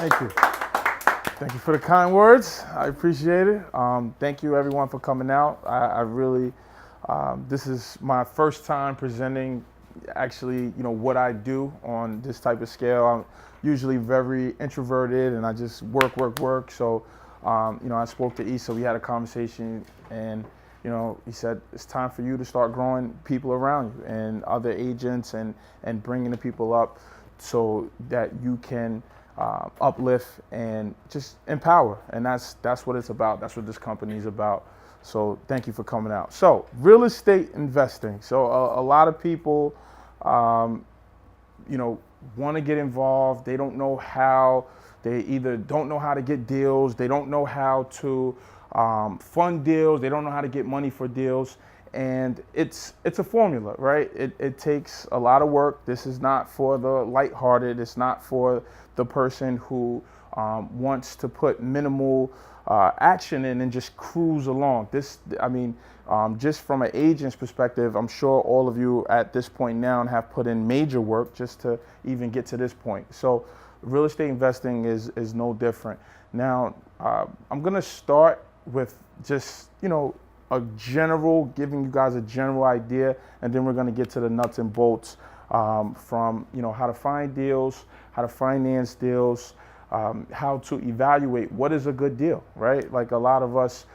Thank you. Thank you for the kind words. I appreciate it. Thank you everyone for coming out. I really, this is my first time presenting actually, what I do on this type of scale. I'm usually very introverted and I just work. So, I spoke to Issa, we had a conversation and, he said, it's time for you to start growing people around you and other agents and bringing the people up so that you can uplift and just empower. And that's what it's about. That's what this company is about. So thank you for coming out. So real estate investing. So a lot of people, want to get involved. They don't know how. They either don't know how to get deals. They don't know how to fund deals. They don't know how to get money for deals. And it's a formula, right? It takes a lot of work. This is not for the lighthearted. It's not for the person who wants to put minimal action in and just cruise along. Just from an agent's perspective, I'm sure all of you at this point now have put in major work just to even get to this point. So real estate investing is no different. Now, I'm gonna start with just, giving you guys a general idea, and then we're gonna get to the nuts and bolts from, how to find deals, how to finance deals, how to evaluate what is a good deal, right? Like a lot of us,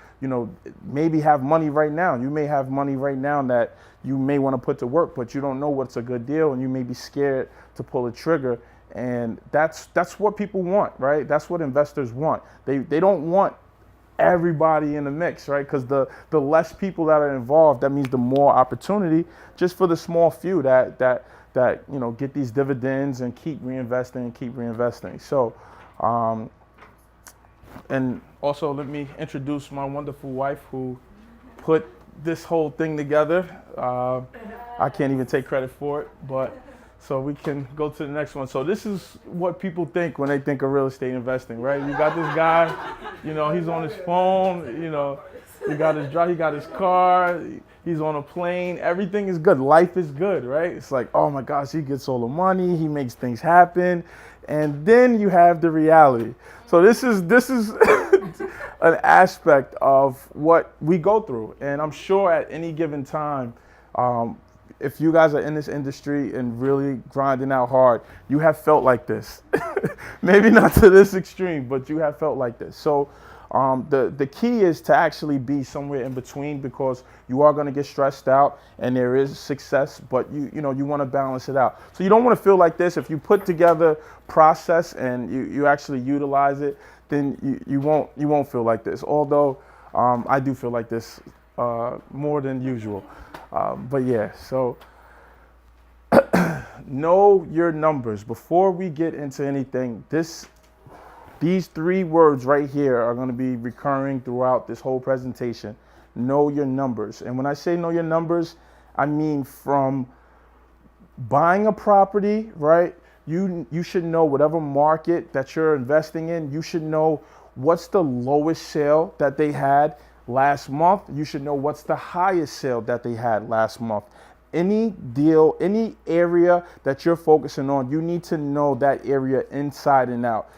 maybe have money right now. You may have money right now that you may want to put to work, but you don't know what's a good deal, and you may be scared to pull a trigger. And that's what people want, right? That's what investors want. They don't want everybody in the mix, right? Because the less people that are involved, that means the more opportunity just for the small few that get these dividends and keep reinvesting. So, and also let me introduce my wonderful wife who put this whole thing together. I can't even take credit for it, but so we can go to the next one. So this is what people think when they think of real estate investing, right? You got this guy, he's on his phone, he got his car, he's on a plane, everything is good. Life is good, right? It's like, oh my gosh, he gets all the money, he makes things happen. And then you have the reality. So this is an aspect of what we go through. And I'm sure at any given time, if you guys are in this industry and really grinding out hard, you have felt like this. Maybe not to this extreme, but you have felt like this. So the key is to actually be somewhere in between, because you are going to get stressed out and there is success, but you want to balance it out. So you don't want to feel like this. If you put together process and you actually utilize it, then you won't feel like this. Although I do feel like this more than usual. But yeah, so know your numbers. Before we get into anything, these three words right here are going to be recurring throughout this whole presentation. Know your numbers. And when I say know your numbers, I mean from buying a property, right? You should know whatever market that you're investing in. You should know what's the lowest sale that they had last month. You should know what's the highest sale that they had last month. Any deal, any area that you're focusing on, you need to know that area inside and out.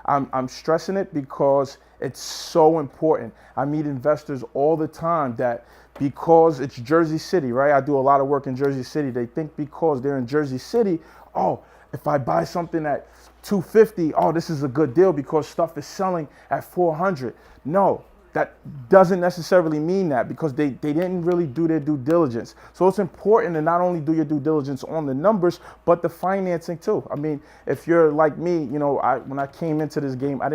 I'm stressing it because it's so important. I meet investors all the time that because it's Jersey City, right? I do a lot of work in Jersey City. They think because they're in Jersey City, oh, if I buy something at $250, oh, this is a good deal because stuff is selling at $400. No. That doesn't necessarily mean that, because they didn't really do their due diligence. So it's important to not only do your due diligence on the numbers, but the financing too. I mean, if you're like me, when I came into this game, I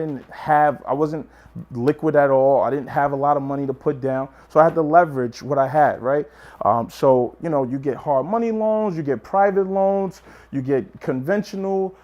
wasn't liquid at all. I didn't have a lot of money to put down. So I had to leverage what I had, right? So you get hard money loans, you get private loans, you get conventional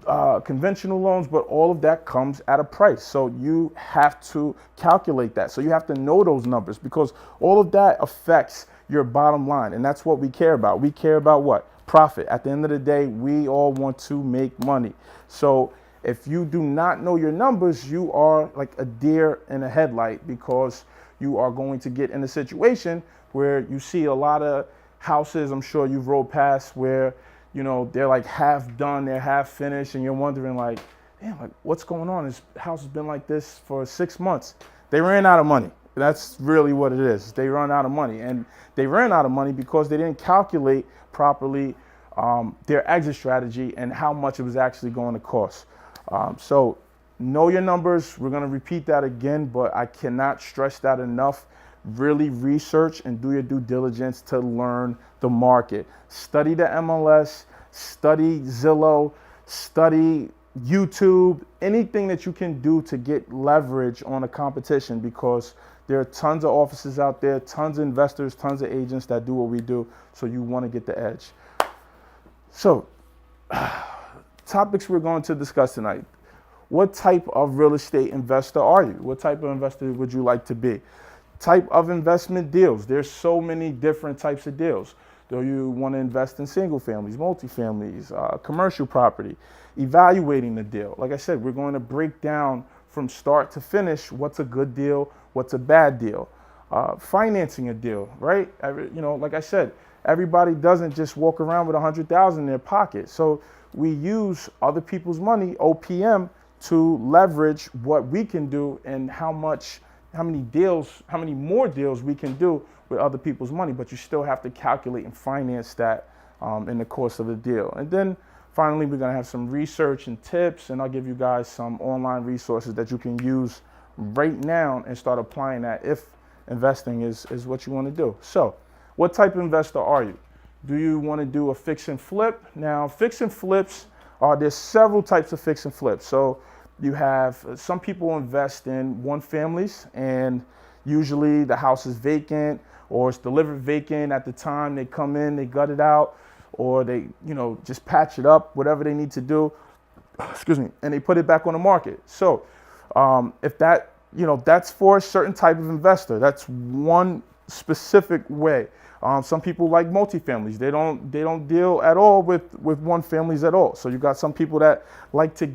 loans, but all of that comes at a price. So you have to calculate that. So you have to know those numbers, because all of that affects your bottom line. And that's what we care about. We care about what? Profit. At the end of the day, we all want to make money. So if you do not know your numbers, you are like a deer in a headlight, because you are going to get in a situation where you see a lot of houses, I'm sure you've rode past, where they're like half done, they're half finished, and you're wondering like, damn, like what's going on? This house has been like this for 6 months. They ran out of money. That's really what it is. They run out of money, and they ran out of money because they didn't calculate properly their exit strategy and how much it was actually going to cost. So know your numbers. We're going to repeat that again, but I cannot stress that enough. Really research and do your due diligence to learn the market. Study the MLS, study Zillow, study YouTube, anything that you can do to get leverage on a competition, because there are tons of offices out there, tons of investors, tons of agents that do what we do. So you want to get the edge. So topics we're going to discuss tonight. What type of real estate investor are you? What type of investor would you like to be? Type of investment deals. There's so many different types of deals. Do you want to invest in single families, multifamilies, commercial property? Evaluating the deal. Like I said, we're going to break down from start to finish what's a good deal, what's a bad deal. Financing a deal, right? Like I said, everybody doesn't just walk around with $100,000 in their pocket. So we use other people's money, OPM, to leverage what we can do and how many more deals we can do with other people's money. But you still have to calculate and finance that in the course of the deal. And then finally, we're going to have some research and tips, and I'll give you guys some online resources that you can use right now and start applying that if investing is what you want to do. So what type of investor are you? Do you want to do a fix and flip? Now, fix and flips there's several types of fix and flips. So you have some people invest in one families, and usually the house is vacant or it's delivered vacant at the time they come in, they gut it out, or they, just patch it up, whatever they need to do, and they put it back on the market. So if that, that's for a certain type of investor. That's one specific way. Some people like multifamilies. They don't deal at all with one families at all. So you got some people that like to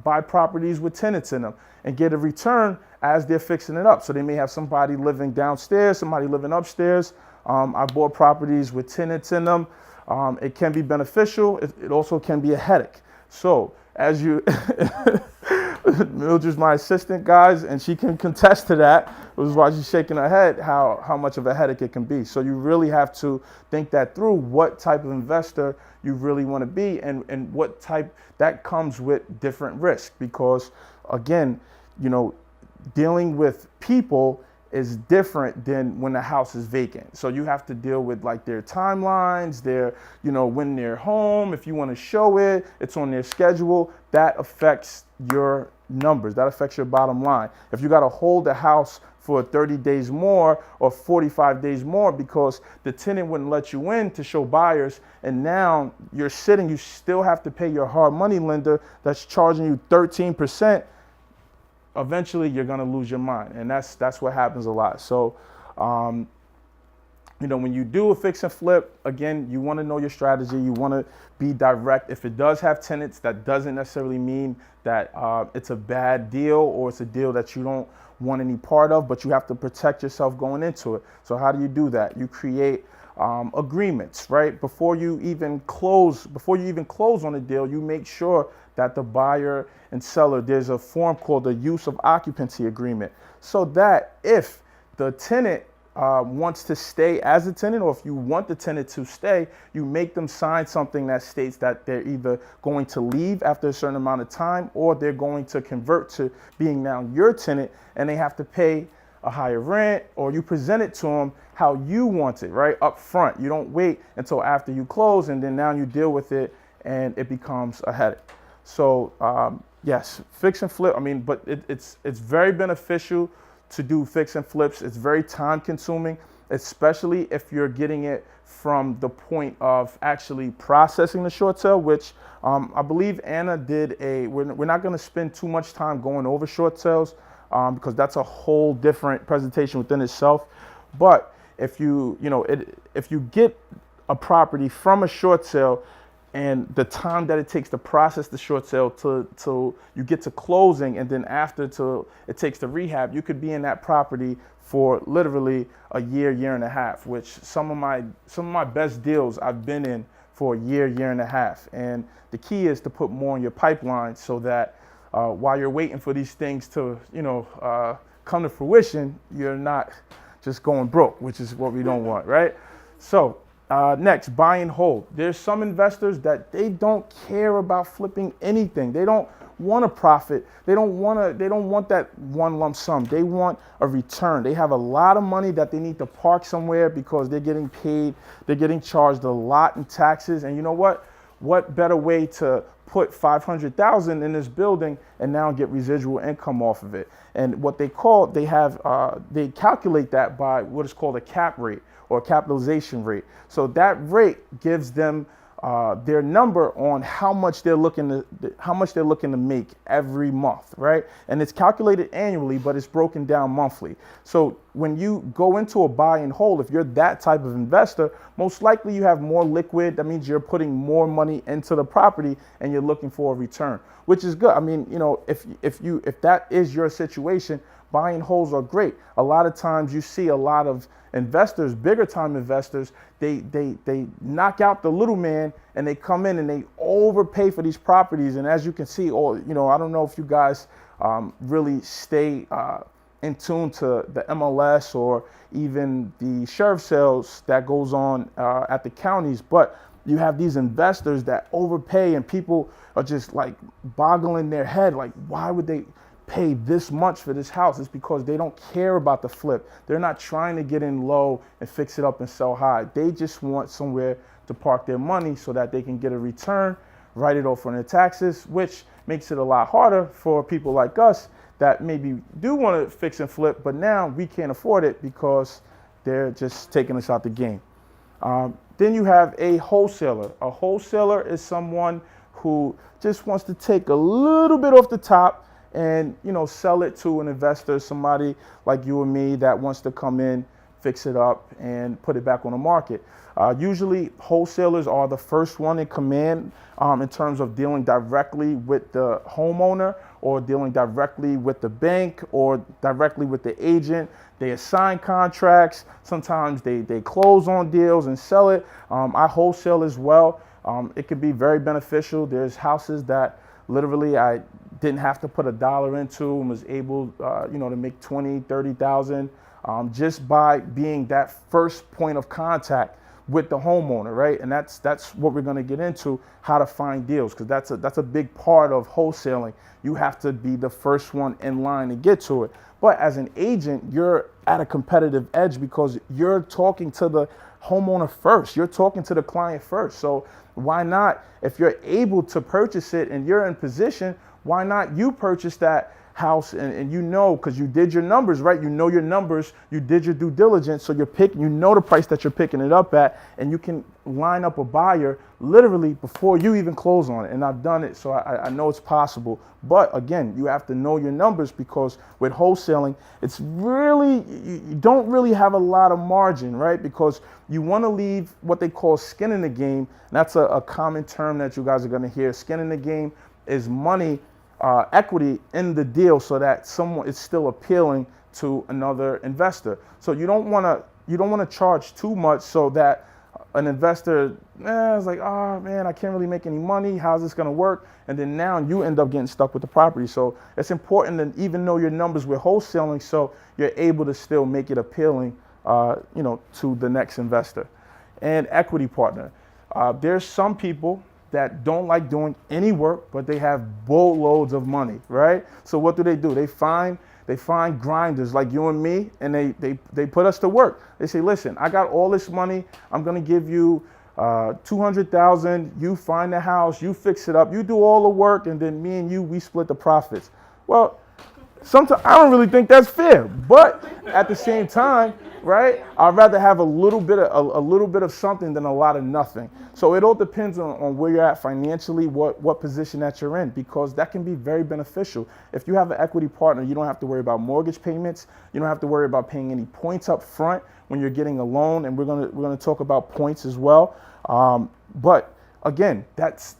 buy properties with tenants in them and get a return as they're fixing it up. So they may have somebody living downstairs, somebody living upstairs. I bought properties with tenants in them. It can be beneficial. It also can be a headache. So as you, Mildred's my assistant, guys, and she can contest to that, which is why she's shaking her head, how much of a headache it can be. So you really have to think that through, what type of investor you really want to be, and what type that comes with different risk. Because again, dealing with people is different than when the house is vacant. So you have to deal with like their timelines, their, when they're home, if you want to show it, it's on their schedule. That affects your numbers. That affects your bottom line. If you got to hold the house for 30 days more or 45 days more because the tenant wouldn't let you in to show buyers, and now you're sitting, you still have to pay your hard money lender that's charging you 13%, eventually you're going to lose your mind. And that's what happens a lot. So, when you do a fix and flip, again, you want to know your strategy. You want to be direct. If it does have tenants, that doesn't necessarily mean that it's a bad deal or it's a deal that you don't want any part of, but you have to protect yourself going into it. So how do you do that? You create agreements, right? Before you even close on a deal, you make sure that the buyer and seller, there's a form called the use of occupancy agreement, so that if the tenant wants to stay as a tenant, or if you want the tenant to stay, you make them sign something that states that they're either going to leave after a certain amount of time, or they're going to convert to being now your tenant, and they have to pay a higher rent, or you present it to them how you want it, right, up front. You don't wait until after you close, and then now you deal with it, and it becomes a headache. So yes, fix and flip. But it's very beneficial to do fix and flips. It's very time consuming, especially if you're getting it from the point of actually processing the short sale, which I believe Anna did we're not going to spend too much time going over short sales because that's a whole different presentation within itself. But if you get a property from a short sale, and the time that it takes to process the short sale till you get to closing, and then after till it takes to rehab, you could be in that property for literally a year and a half, which some of my best deals I've been in for a year and a half. And the key is to put more in your pipeline so that while you're waiting for these things to, come to fruition, you're not just going broke, which is what we don't want, right? So next, buy and hold. There's some investors that they don't care about flipping anything. They don't want a profit. They don't want that one lump sum. They want a return. They have a lot of money that they need to park somewhere because they're getting paid. They're getting charged a lot in taxes. And you know what? What better way to put $500,000 in this building and now get residual income off of it? And what they calculate that by what is called a cap rate or capitalization rate. So that rate gives them their number on how much they're looking to make every month, right? And it's calculated annually, but it's broken down monthly. So when you go into a buy and hold, if you're that type of investor, most likely you have more liquid. That means you're putting more money into the property and you're looking for a return, which is good. I mean, if that is your situation, buy and holds are great. A lot of times you see a lot of investors, bigger time investors, they knock out the little man and they come in and they overpay for these properties. And as you can see, I don't know if you guys really stay in tune to the MLS or even the sheriff sales that goes on at the counties, but you have these investors that overpay and people are just like boggling their head, like, why would they pay this much for this house? It's because they don't care about the flip. They're not trying to get in low and fix it up and sell high. They just want somewhere to park their money so that they can get a return, write it off on their taxes, which makes it a lot harder for people like us that maybe do want to fix and flip, but now we can't afford it because they're just taking us out the game. Then you have a wholesaler. A wholesaler is someone who just wants to take a little bit off the top and sell it to an investor, somebody like you or me that wants to come in, fix it up, and put it back on the market. Usually wholesalers are the first one in command in terms of dealing directly with the homeowner or dealing directly with the bank or directly with the agent. They assign contracts. Sometimes they close on deals and sell it. I wholesale as well. It can be very beneficial. There's houses that literally I didn't have to put $1 into and was able to make 20, 30,000 just by being that first point of contact with the homeowner, right? And that's what we're going to get into, how to find deals, because that's a big part of wholesaling. You have to be the first one in line to get to it. But as an agent, you're at a competitive edge because you're talking to the homeowner first. You're talking to the client first. So why not, if you're able to purchase it and you're in position, why not you purchase that house and because you did your numbers, right? You know your numbers, you did your due diligence, so you know the price that you're picking it up at, and you can line up a buyer literally before you even close on it. And I've done it, so I know it's possible. But again, you have to know your numbers because with wholesaling, it's really, you don't really have a lot of margin, right? Because you want to leave what they call skin in the game. That's a common term that you guys are going to hear. Skin in the game is money, equity in the deal so that someone is still appealing to another investor. So you don't want to charge too much so that an investor is like, oh man, I can't really make any money. How's this going to work? And then now you end up getting stuck with the property. So it's important to even know your numbers with wholesaling so you're able to still make it appealing, to the next investor. And equity partner. There's some people that don't like doing any work, but they have boatloads of money, right? So what do? They find grinders like you and me, and they put us to work. They say, listen, I got all this money. I'm gonna give you $200,000. You find the house, you fix it up, you do all the work, and then me and you, we split the profits. Well, sometimes I don't really think that's fair, but at the same time, right? I'd rather have a little bit of something than a lot of nothing. So it all depends on where you're at financially, what position that you're in, because that can be very beneficial. If you have an equity partner, you don't have to worry about mortgage payments. You don't have to worry about paying any points up front when you're getting a loan, and we're gonna talk about points as well. But again, that's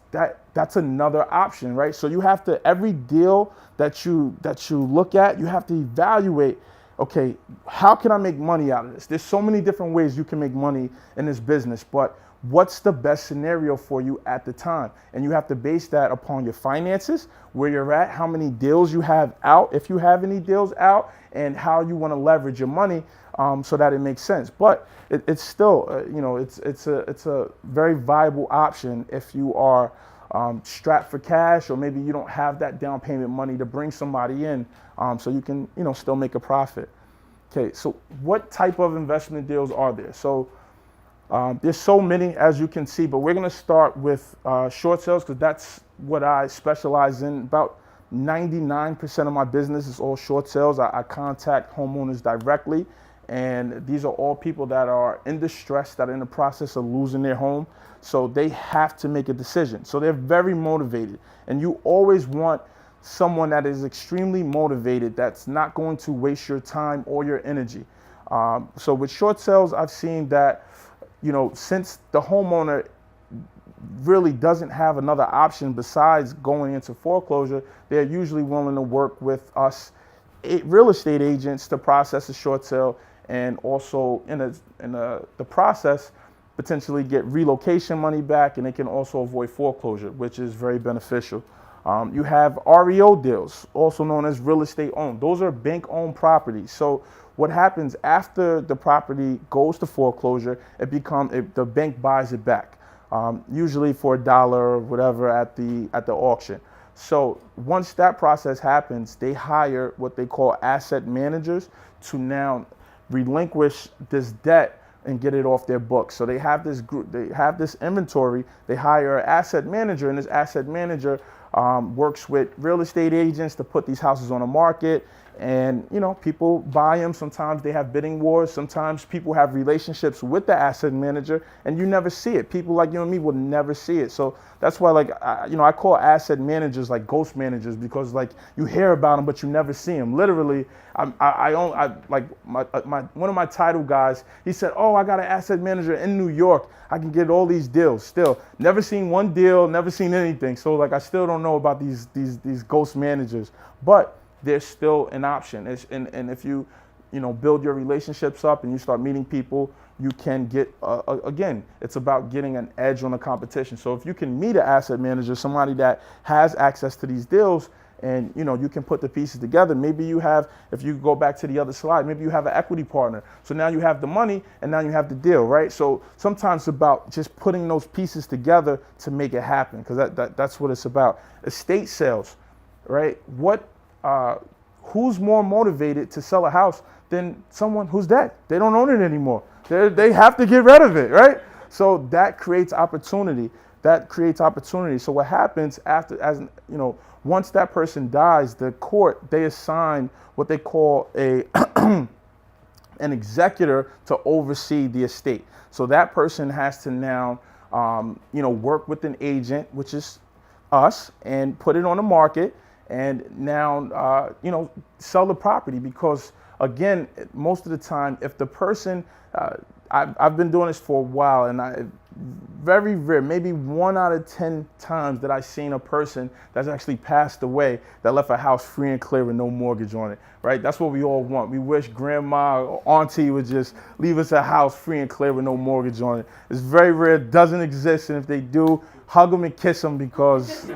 another option, right? So you have to, every deal that you look at, you have to evaluate, okay, how can I make money out of this? There's so many different ways you can make money in this business, but what's the best scenario for you at the time. And you have to base that upon your finances, where you're at, how many deals you have out, if you have any deals out, and how you want to leverage your money so that it makes sense. But it's still, it's a very viable option if you are strapped for cash, or maybe you don't have that down payment money to bring somebody in, so you can, still make a profit. Okay, so what type of investment deals are there? So there's so many, as you can see, but we're going to start with short sales, because that's what I specialize in. About 99% of my business is all short sales. I contact homeowners directly, and these are all people that are in distress, that are in the process of losing their home. So they have to make a decision. So they're very motivated, and you always want someone that is extremely motivated, that's not going to waste your time or your energy. So with short sales, I've seen that, since the homeowner really doesn't have another option besides going into foreclosure, they're usually willing to work with us real estate agents to process a short sale, and also in the process potentially get relocation money back, and they can also avoid foreclosure, which is very beneficial. You have REO deals, also known as real estate owned. Those are bank-owned properties. So what happens after the property goes to foreclosure, the bank buys it back, usually for $1 or whatever at the auction. So once that process happens, they hire what they call asset managers to now relinquish this debt and get it off their books. So they have this group, they have this inventory, they hire an asset manager, and this asset manager works with real estate agents to put these houses on the market. And people buy them. Sometimes they have bidding wars. Sometimes people have relationships with the asset manager, and you never see it. People like you and me will never see it. So that's why, I call asset managers like ghost managers, because you hear about them but you never see them. Literally, one of my title guys, he said, "Oh, I got an asset manager in New York. I can get all these deals." Still, never seen one deal, never seen anything. So I still don't know about these ghost managers, but they're still an option. And if you build your relationships up and you start meeting people, you can get, again, it's about getting an edge on the competition. So if you can meet an asset manager, somebody that has access to these deals, and you can put the pieces together. Maybe you have, if you go back to the other slide, maybe you have an equity partner. So now you have the money, and now you have the deal, right? So sometimes it's about just putting those pieces together to make it happen, because that's what it's about. Estate sales, right? Who's more motivated to sell a house than someone who's dead? They don't own it anymore. They have to get rid of it, right? So that creates opportunity. So what happens once that person dies, the court, they assign what they call an executor to oversee the estate. So that person has to now, work with an agent, which is us, and put it on the market, and now, sell the property. Because again, most of the time, if the person, I've been doing this for a while, and very rare, maybe 1 out of 10 times that I've seen a person that's actually passed away that left a house free and clear with no mortgage on it, right? That's what we all want. We wish grandma or auntie would just leave us a house free and clear with no mortgage on it. It's very rare, doesn't exist, and if they do, hug them and kiss them, because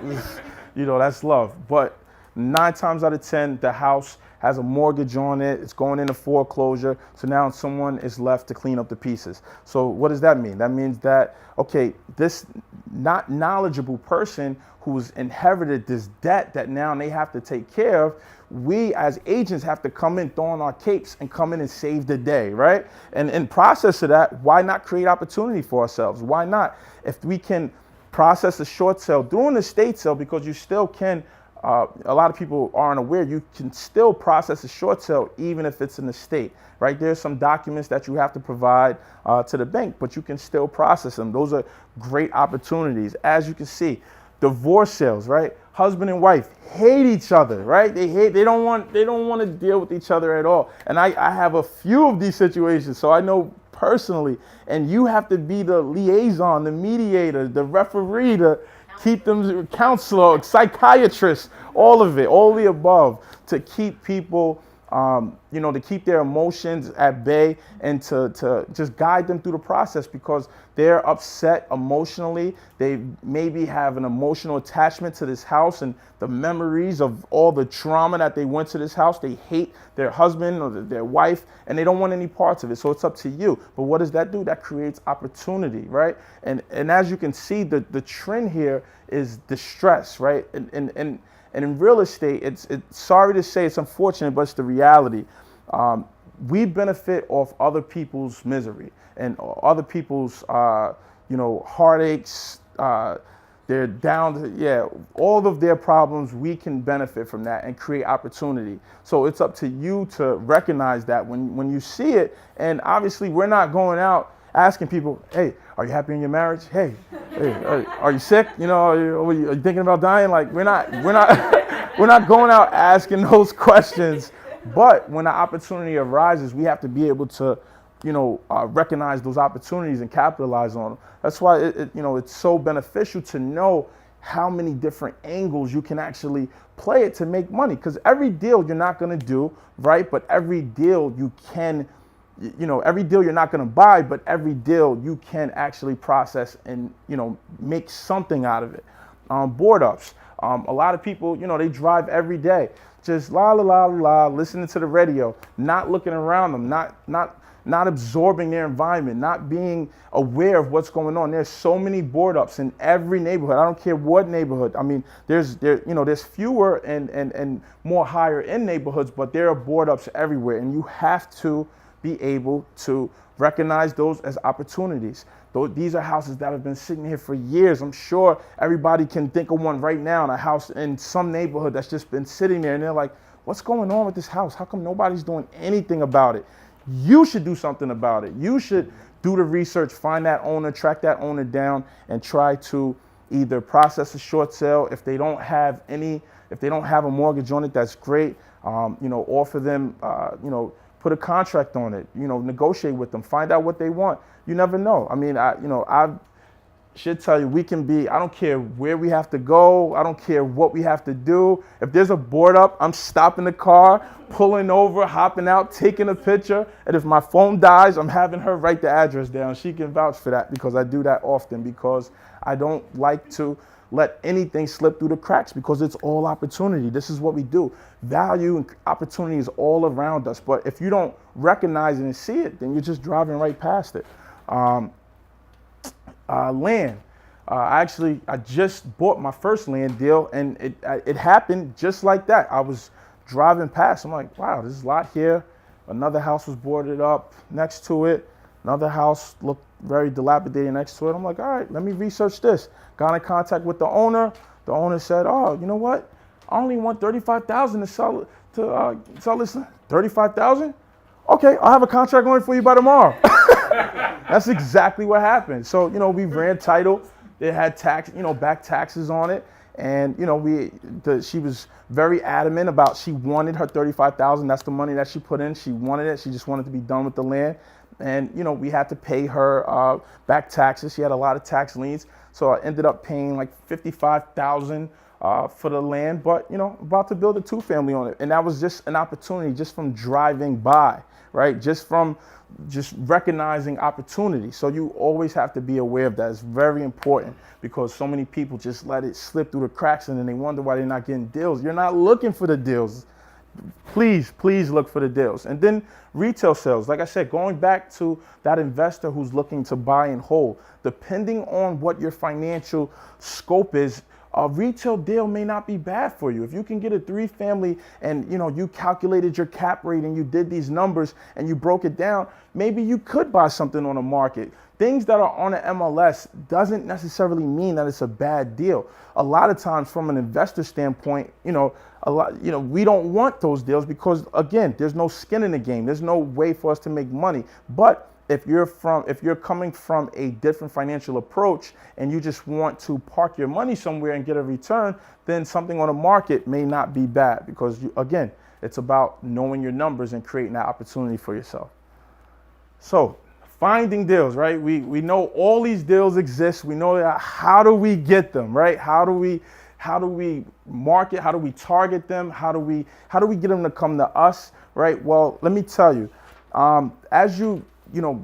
that's love. But 9 times out of 10, the house has a mortgage on it. It's going into foreclosure. So now someone is left to clean up the pieces. So what does that mean? That means that, okay, this not knowledgeable person who's inherited this debt that now they have to take care of, we as agents have to come in, throw on our capes, and come in and save the day, right? And in process of that, why not create opportunity for ourselves? Why not? If we can process a short sale during the estate sale, because you still can, a lot of people aren't aware, you can still process a short sale even if it's an estate, right? There's some documents that you have to provide to the bank, but you can still process them. Those are great opportunities. As you can see, divorce sales, right? Husband and wife hate each other, right? They don't want to deal with each other at all. And I have a few of these situations, so I know personally. And you have to be the liaison, the mediator, the referee, to keep them, counselor, psychiatrist, all of it, all the above, to keep people to keep their emotions at bay and to just guide them through the process because they're upset emotionally. They maybe have an emotional attachment to this house and the memories of all the trauma that they went to this house. They hate their husband or their wife and they don't want any parts of it. So it's up to you. But what does that do? That creates opportunity, right? And as you can see, the trend here is distress, right? And in real estate, it's sorry to say, it's unfortunate, but it's the reality. We benefit off other people's misery and other people's, heartaches. They're down, all of their problems. We can benefit from that and create opportunity. So it's up to you to recognize that when you see it. And obviously, we're not going out asking people, hey, are you happy in your marriage? Hey, are you sick? Are you thinking about dying? Like we're not going out asking those questions. But when the opportunity arises, we have to be able to, recognize those opportunities and capitalize on them. That's why it's so beneficial to know how many different angles you can actually play it to make money. Because every deal you're not going to do, right? But every deal you can. Every deal you're not going to buy, but every deal you can actually process and, make something out of it. Board ups. A lot of people, they drive every day, just la la la la, listening to the radio, not looking around them, not absorbing their environment, not being aware of what's going on. There's so many board ups in every neighborhood. I don't care what neighborhood. I mean, there's fewer and more higher end neighborhoods, but there are board ups everywhere, and you have to be able to recognize those as opportunities. These are houses that have been sitting here for years. I'm sure everybody can think of one right now in a house in some neighborhood that's just been sitting there and they're like, what's going on with this house? How come nobody's doing anything about it? You should do something about it. You should do the research, find that owner, track that owner down, and try to either process a short sale. If they don't have a mortgage on it, that's great. Offer them, put a contract on it, negotiate with them, find out what they want. You never know. I mean, I should tell you, I don't care where we have to go. I don't care what we have to do. If there's a board up, I'm stopping the car, pulling over, hopping out, taking a picture. And if my phone dies, I'm having her write the address down. She can vouch for that because I do that often because I don't like to let anything slip through the cracks because it's all opportunity. This is what we do. Value and opportunity is all around us. But if you don't recognize it and see it, then you're just driving right past it. Land. I just bought my first land deal and it happened just like that. I was driving past. I'm like, wow, there's a lot here. Another house was boarded up next to it. Another house looked very dilapidated next to it. I'm like, all right, let me research this. Got in contact with the owner. The owner said, oh, you know what? I only want $35,000 to sell this. $35,000? Okay, I'll have a contract on it for you by tomorrow. That's exactly what happened. So, we ran title. It had back taxes on it. And, she was very adamant about she wanted her $35,000. That's the money that she put in. She wanted it. She just wanted to be done with the land. And, we had to pay her back taxes. She had a lot of tax liens. So I ended up paying like $55,000 for the land, but, about to build a 2-family on it. And that was just an opportunity just from driving by, right? Just recognizing opportunity. So you always have to be aware of that. It's very important because so many people just let it slip through the cracks and then they wonder why they're not getting deals. You're not looking for the deals. Please look for the deals. And then retail sales, like I said, going back to that investor who's looking to buy and hold, depending on what your financial scope is, a retail deal may not be bad for you. If you can get a 3-family and you calculated your cap rate and you did these numbers and you broke it down, maybe you could buy something on the market. Things that are on an MLS doesn't necessarily mean that it's a bad deal. A lot of times from an investor standpoint, we don't want those deals because, again, there's no skin in the game. There's no way for us to make money. But if you're coming from a different financial approach and you just want to park your money somewhere and get a return, then something on the market may not be bad because, again, it's about knowing your numbers and creating that opportunity for yourself. So finding deals, right? We know all these deals exist. We know that. How do we get them, right? How do How do we market? How do we target them? How do we get them to come to us, right? Well, let me tell you, as you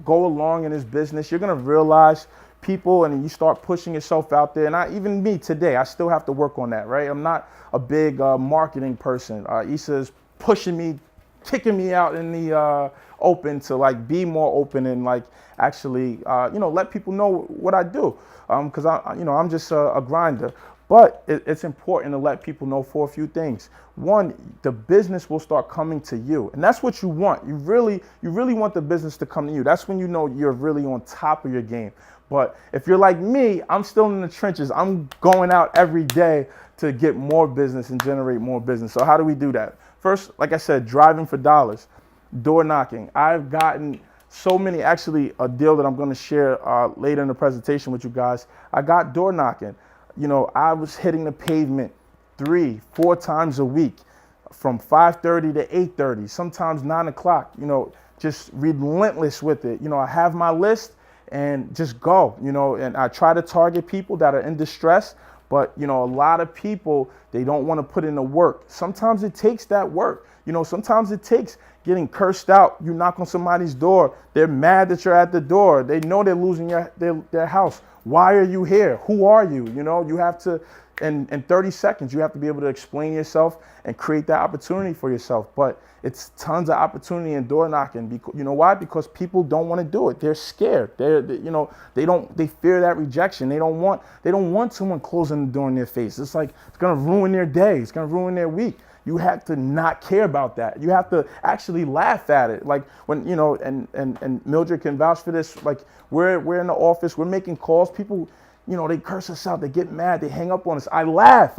go along in this business, you're gonna realize people, and you start pushing yourself out there. And even me today, I still have to work on that, right? I'm not a big marketing person. Issa is pushing me, kicking me out in the open to like be more open and like actually let people know what I do, because I'm just a grinder. But it's important to let people know for a few things. One, the business will start coming to you, and that's what you want. You really want the business to come to you. That's when you know you're really on top of your game. But if you're like me, I'm still in the trenches. I'm going out every day to get more business and generate more business. So how do we do that? First, like I said, driving for dollars, door knocking. I've gotten so many, actually a deal that I'm going to share later in the presentation with you guys. I got door knocking. I was hitting the pavement 3-4 times a week from 5:30 to 8:30, sometimes 9 o'clock, just relentless with it. I have my list and just go, and I try to target people that are in distress. But, a lot of people, they don't want to put in the work. Sometimes it takes that work. Sometimes it takes getting cursed out. You knock on somebody's door. They're mad that you're at the door. They know they're losing their house. Why are you here? Who are you? You have to, in 30 seconds, you have to be able to explain yourself and create that opportunity for yourself. But it's tons of opportunity in door knocking. You know why? Because people don't want to do it. They're scared. They fear that rejection. They don't want someone closing the door in their face. It's like, it's going to ruin their day. It's going to ruin their week. You have to not care about that. You have to actually laugh at it. Like when, and Mildred can vouch for this. Like we're in the office, we're making calls. People, they curse us out. They get mad. They hang up on us. I laugh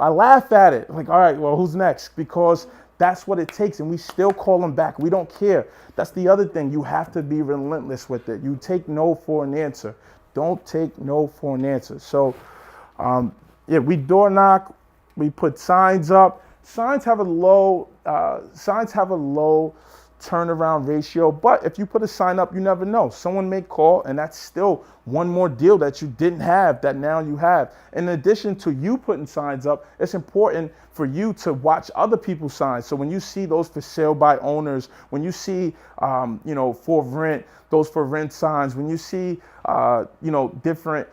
at it. Like, all right, well, who's next? Because that's what it takes. And we still call them back. We don't care. That's the other thing. You have to be relentless with it. You take no for an answer. Don't take no for an answer. So, we door knock. We put signs up. Signs have a low turnaround ratio, but if you put a sign up, you never know. Someone may call, and that's still one more deal that you didn't have that now you have. In addition to you putting signs up, it's important for you to watch other people's signs. So when you see those for sale by owners, when you see for rent, those for rent signs, when you see different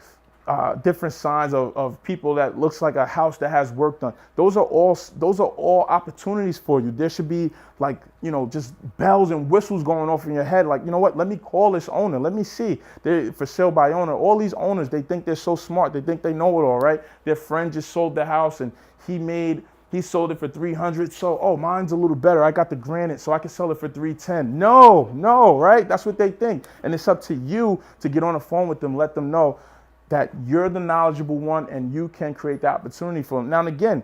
signs of people that looks like a house that has work done. Those are all opportunities for you. There should be like, just bells and whistles going off in your head. Like, what? Let me call this owner. Let me see. They're for sale by owner. All these owners, they think they're so smart. They think they know it all, right? Their friend just sold the house and he sold it for 300. So, mine's a little better. I got the granite, so I can sell it for 310. No, right? That's what they think. And it's up to you to get on the phone with them, let them know that you're the knowledgeable one and you can create the opportunity for them. Now and again,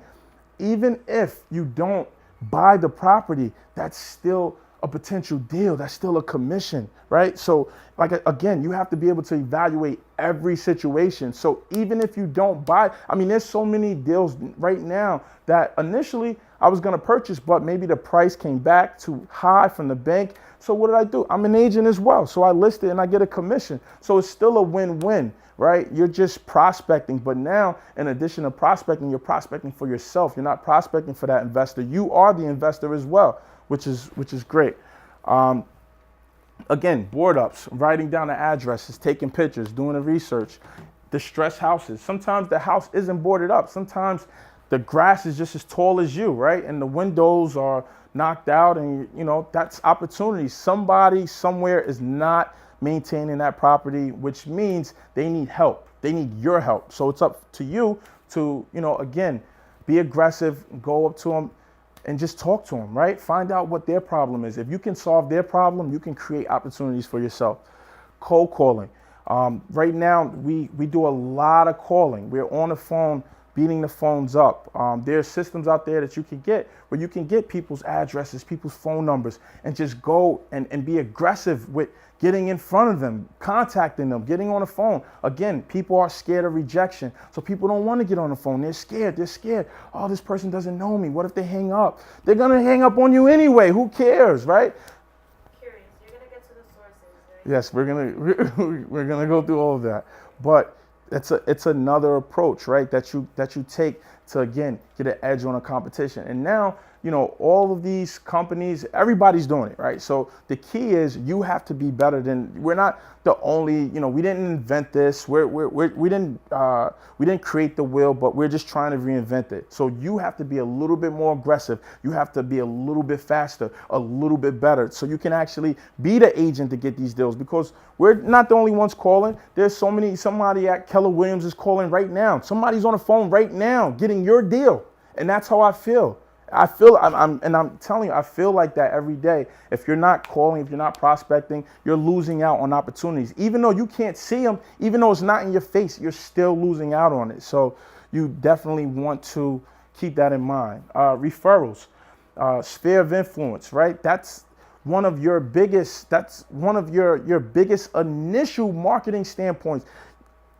even if you don't buy the property, that's still a potential deal. That's still a commission, right? So like, again, you have to be able to evaluate every situation. So even if you don't buy, there's so many deals right now that initially I was going to purchase, but maybe the price came back too high from the bank. So what did I do? I'm an agent as well. So I list it and I get a commission. So it's still a win-win, right? You're just prospecting. But now, in addition to prospecting, you're prospecting for yourself. You're not prospecting for that investor. You are the investor as well, which is great. Again, board ups, writing down the addresses, taking pictures, doing the research, distressed houses. Sometimes the house isn't boarded up. Sometimes the grass is just as tall as you, right? And the windows are knocked out and, that's opportunity. Somebody somewhere is not maintaining that property, which means they need help. They need your help. So it's up to you to, again, be aggressive, go up to them and just talk to them, right? Find out what their problem is. If you can solve their problem, you can create opportunities for yourself. Cold calling. Right now, we do a lot of calling. We're on the phone, beating the phones up. There are systems out there that you can get where you can get people's addresses, people's phone numbers, and just go and be aggressive with getting in front of them, contacting them, getting on the phone. Again, people are scared of rejection. So people don't want to get on the phone. They're scared. Oh, this person doesn't know me. What if they hang up? They're going to hang up on you anyway. Who cares, right? Curious. You're going to get to the sources, right? Yes, we're going to go through all of that. But it's another approach, right? That you take to, again, get an edge on a competition. And now, all of these companies, everybody's doing it, right? So the key is you have to be better than, we're not the only, we didn't invent this. We didn't create the wheel, but we're just trying to reinvent it. So you have to be a little bit more aggressive. You have to be a little bit faster, a little bit better, so you can actually be the agent to get these deals, because we're not the only ones calling. There's somebody at Keller Williams is calling right now. Somebody's on the phone right now getting your deal. And that's how I feel. I'm telling you, I feel like that every day. If you're not calling, if you're not prospecting, you're losing out on opportunities. Even though you can't see them, even though it's not in your face, you're still losing out on it. So you definitely want to keep that in mind. Referrals, sphere of influence, right? That's one of your biggest initial marketing standpoints.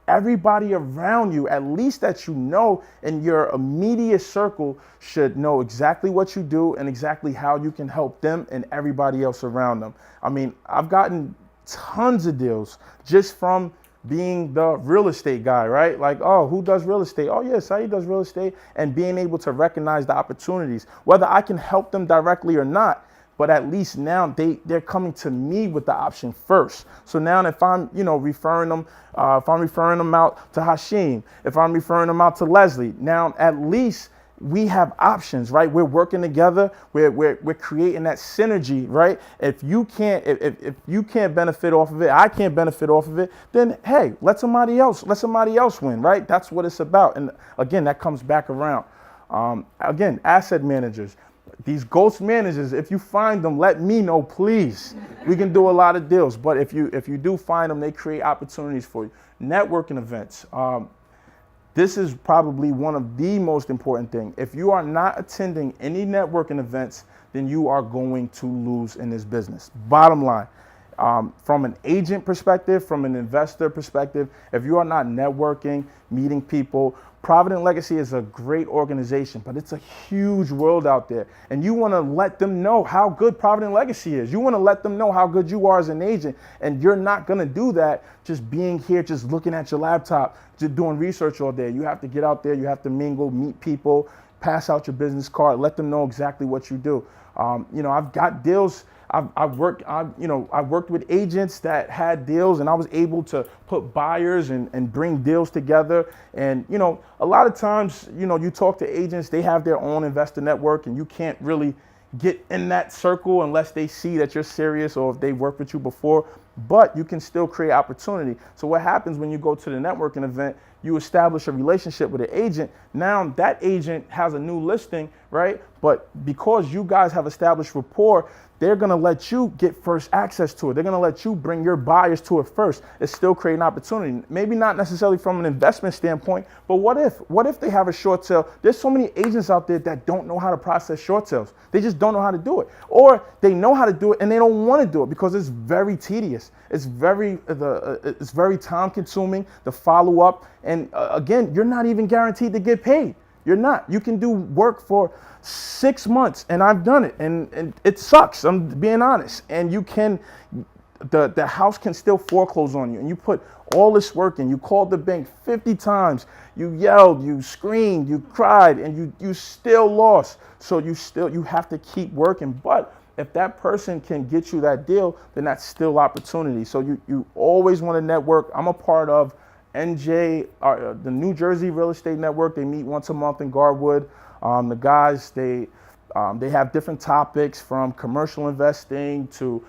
Everybody around you, at least that in your immediate circle, should know exactly what you do and exactly how you can help them and everybody else around them. I mean, I've gotten tons of deals just from being the real estate guy, right? Like, oh, who does real estate? Oh, yeah, Saeed does real estate. And being able to recognize the opportunities, whether I can help them directly or not. But at least now they're coming to me with the option first. So now if I'm, referring them, if I'm referring them out to Hashim, if I'm referring them out to Leslie, now at least we have options, right? We're working together. We're creating that synergy, right? If you can't benefit off of it, I can't benefit off of it, then hey, let somebody else win, right? That's what it's about. And again, that comes back around. Again, asset managers. These ghost managers, if you find them, let me know, please. We can do a lot of deals, but if you do find them, they create opportunities for you. Networking events. This is probably one of the most important things. If you are not attending any networking events, then you are going to lose in this business. Bottom line. From an agent perspective, from an investor perspective, if you are not networking, meeting people, Provident Legacy is a great organization, but it's a huge world out there. And you want to let them know how good Provident Legacy is. You want to let them know how good you are as an agent. And you're not going to do that just being here, just looking at your laptop, just doing research all day. You have to get out there. You have to mingle, meet people, pass out your business card, let them know exactly what you do. I've got deals. I've worked with agents that had deals, and I was able to put buyers and bring deals together. And, a lot of times, you talk to agents, they have their own investor network, and you can't really get in that circle unless they see that you're serious or if they worked with you before, but you can still create opportunity. So what happens when you go to the networking event, you establish a relationship with an agent. Now that agent has a new listing, right? But because you guys have established rapport, they're going to let you get first access to it. They're going to let you bring your buyers to it first. It's still creating opportunity. Maybe not necessarily from an investment standpoint, but what if they have a short sale? There's so many agents out there that don't know how to process short sales. They just don't know how to do it. Or they know how to do it and they don't want to do it because it's very tedious. It's very time consuming, the follow up. And again, you're not even guaranteed to get paid. You're not. You can do work for 6 months, and I've done it, and it sucks. I'm being honest. And the house can still foreclose on you, and you put all this work in. You called the bank 50 times. You yelled, you screamed, you cried, and you still lost. So you have to keep working. But if that person can get you that deal, then that's still opportunity. So you always want to network. I'm a part of NJ, the New Jersey Real Estate Network. They meet once a month in Garwood. The guys, they have different topics from commercial investing to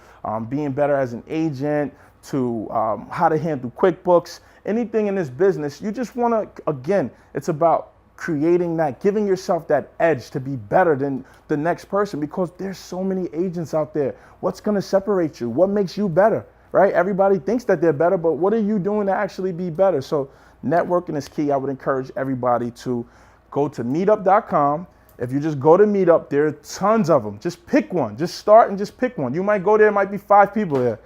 being better as an agent to how to handle QuickBooks, anything in this business. You just want to, again, it's about creating that, giving yourself that edge to be better than the next person, because there's so many agents out there. What's going to separate you? What makes you better? Right? Everybody thinks that they're better, but what are you doing to actually be better? So networking is key. I would encourage everybody to go to meetup.com. If you just go to Meetup, there are tons of them. Just pick one. Just start and just pick one. You might go there, might be 5 people there.